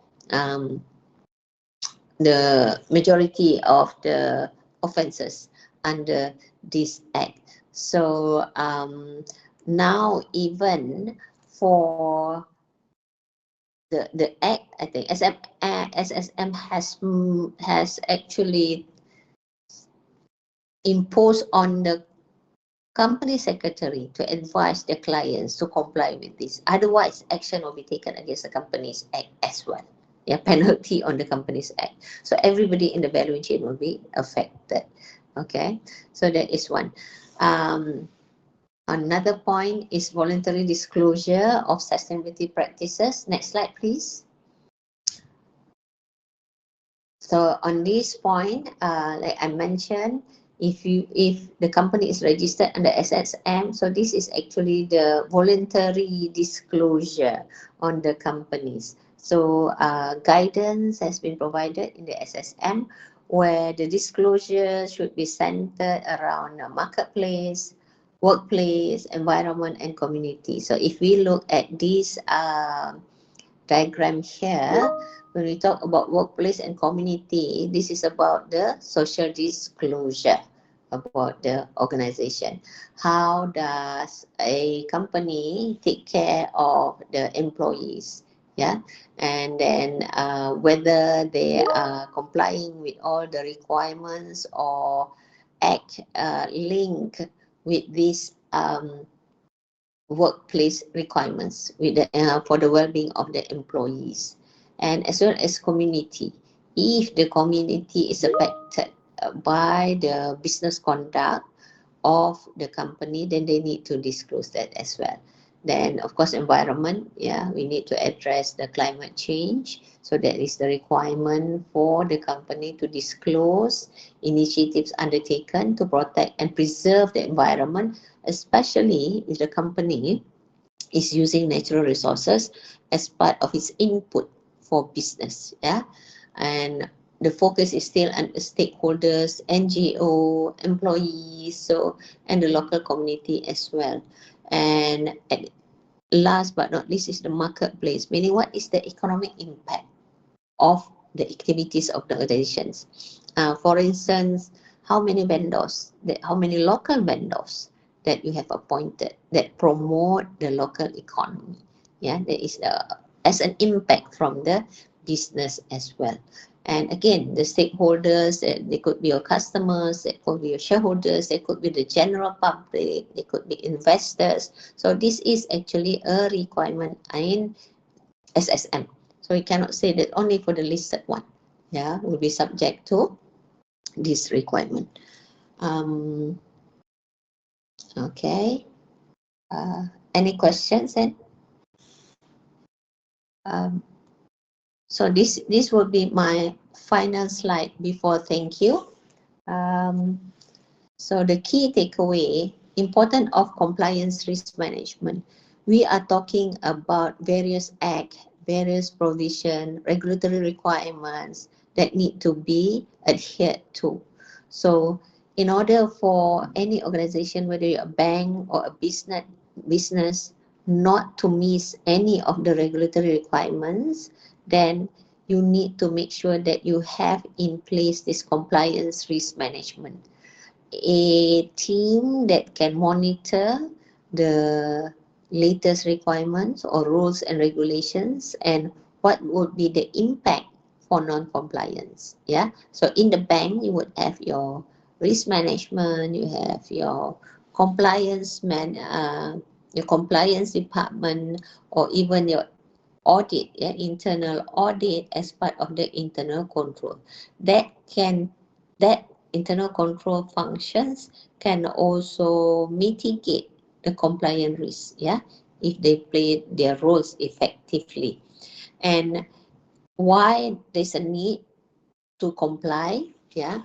the majority of the offences under this act. So now even for the act, I think SSM has actually imposed on the company secretary to advise their clients to comply with this. Otherwise, action will be taken against the Companies Act as well. Yeah, penalty on the Companies Act. So everybody in the value chain will be affected. Okay, so that is one. Another point is voluntary disclosure of sustainability practices. Next slide, please. So on this point, like I mentioned, If the company is registered under SSM, so this is actually the voluntary disclosure on the companies. So guidance has been provided in the SSM where the disclosure should be centered around the marketplace, workplace, environment, and community. So if we look at this diagram here, when we talk about workplace and community, this is about the social disclosure about the organization. How does a company take care of the employees? Yeah, and then whether they are complying with all the requirements or act link with this workplace requirements with for the well-being of the employees, and as well as community. If the community is affected by the business conduct of the company, then they need to disclose that as well. Then, of course, environment, yeah, we need to address the climate change. So that is the requirement for the company to disclose initiatives undertaken to protect and preserve the environment, especially if the company is using natural resources as part of its input for business. Yeah, and the focus is still on stakeholders, NGO, employees, so and the local community as well. And last but not least is the marketplace, meaning what is the economic impact of the activities of the organizations. For instance, how many vendors, how many local vendors that you have appointed that promote the local economy. Yeah, there is as an impact from the business as well. And again, the stakeholders, they could be your customers, they could be your shareholders, they could be the general public, they could be investors. So this is actually a requirement in SSM. So you cannot say that only for the listed one, yeah, will be subject to this requirement. Okay. Any questions then? So this will be my final slide before thank you. So the key takeaway, important of compliance risk management. We are talking about various acts, various provision, regulatory requirements that need to be adhered to. So in order for any organization, whether you're a bank or a business not to miss any of the regulatory requirements, then you need to make sure that you have in place this compliance risk management. A team that can monitor the latest requirements or rules and regulations and what would be the impact for non-compliance. Yeah, so in the bank you would have your risk management, you have your your compliance department, or even your audit, yeah, internal audit as part of the internal control. That internal control functions can also mitigate the compliance risk, yeah, if they play their roles effectively. And why there's a need to comply, yeah,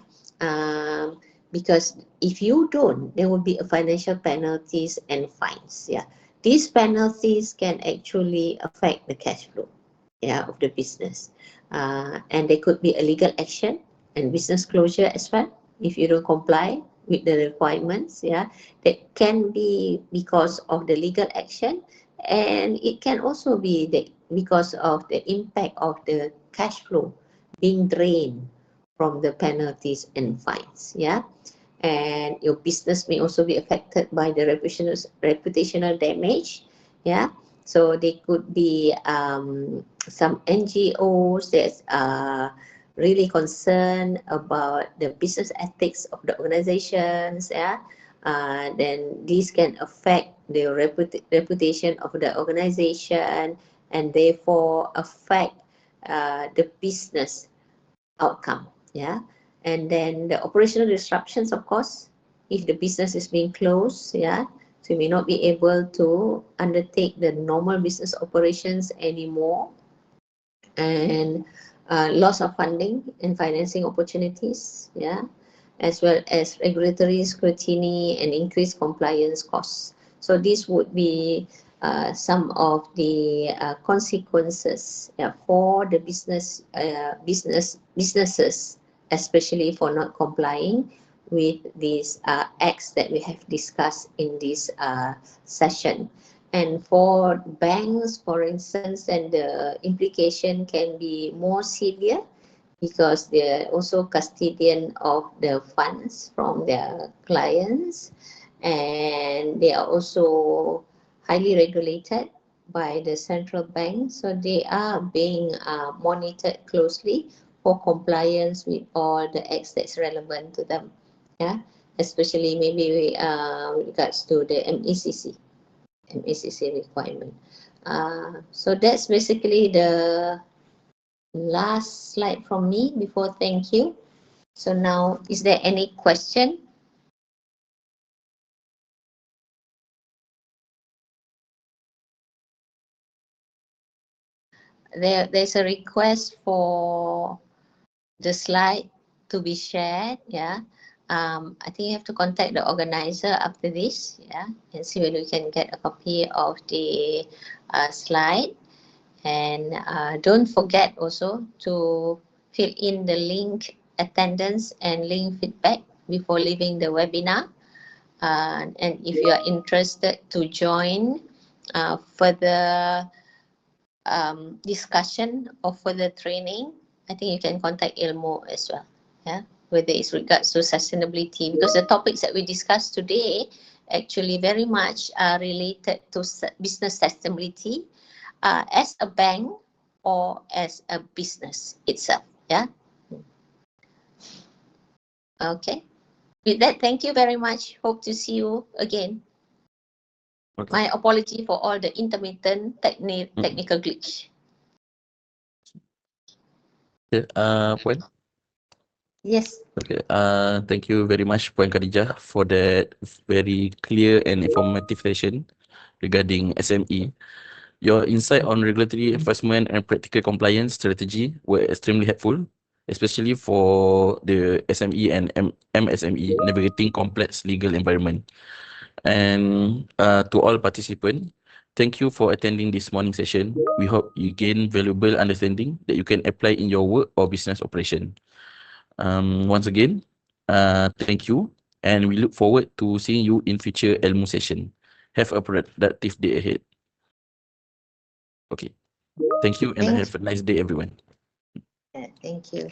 because if you don't, there will be a financial penalties and fines, yeah. These penalties can actually affect the cash flow, yeah, of the business, and there could be a legal action and business closure as well if you don't comply with the requirements, yeah. That can be because of the legal action, and it can also be because of the impact of the cash flow being drained from the penalties and fines, yeah. And your business may also be affected by the reputational damage, yeah. So they could be some NGOs that are really concerned about the business ethics of the organizations, yeah. Then these can affect the reputation of the organization and therefore affect the business outcome, yeah. And then the operational disruptions, of course, if the business is being closed, yeah, so you may not be able to undertake the normal business operations anymore. And loss of funding and financing opportunities, yeah. as well as regulatory scrutiny and increased compliance costs. So this would be some of the consequences, yeah, for the businesses, especially for not complying with these acts that we have discussed in this session. And for banks, for instance, and the implication can be more severe because they're also custodian of the funds from their clients, and they are also highly regulated by the central bank, so they are being monitored closely for compliance with all the acts that's relevant to them, yeah, especially maybe with regards to the MECC requirement. So that's basically the last slide from me before thank you. So now, is there any question? There's a request for the slide to be shared. Yeah. I think you have to contact the organizer after this. Yeah, and see whether we can get a copy of the slide. And don't forget also to fill in the link attendance and link feedback before leaving the webinar. And if you are interested to join further discussion or further training, I think you can contact Ilmo as well. Yeah, whether it's regards to sustainability, because the topics that we discussed today actually very much are related to business sustainability as a bank or as a business itself. Yeah. Okay. With that, thank you very much. Hope to see you again. Okay. My apology for all the intermittent technical glitch. Okay, Puan. Yes. Okay, thank you very much, Puan Khadijah, for that very clear and informative session regarding SME. Your insight on regulatory enforcement and practical compliance strategy were extremely helpful, especially for the SME and MSME navigating complex legal environment. And to all participants, thank you for attending this morning session. We hope you gain valuable understanding that you can apply in your work or business operation. Once again, thank you, and we look forward to seeing you in future Elmo session. Have a productive day ahead. Okay, thank you, and have a nice day, everyone. Thank you.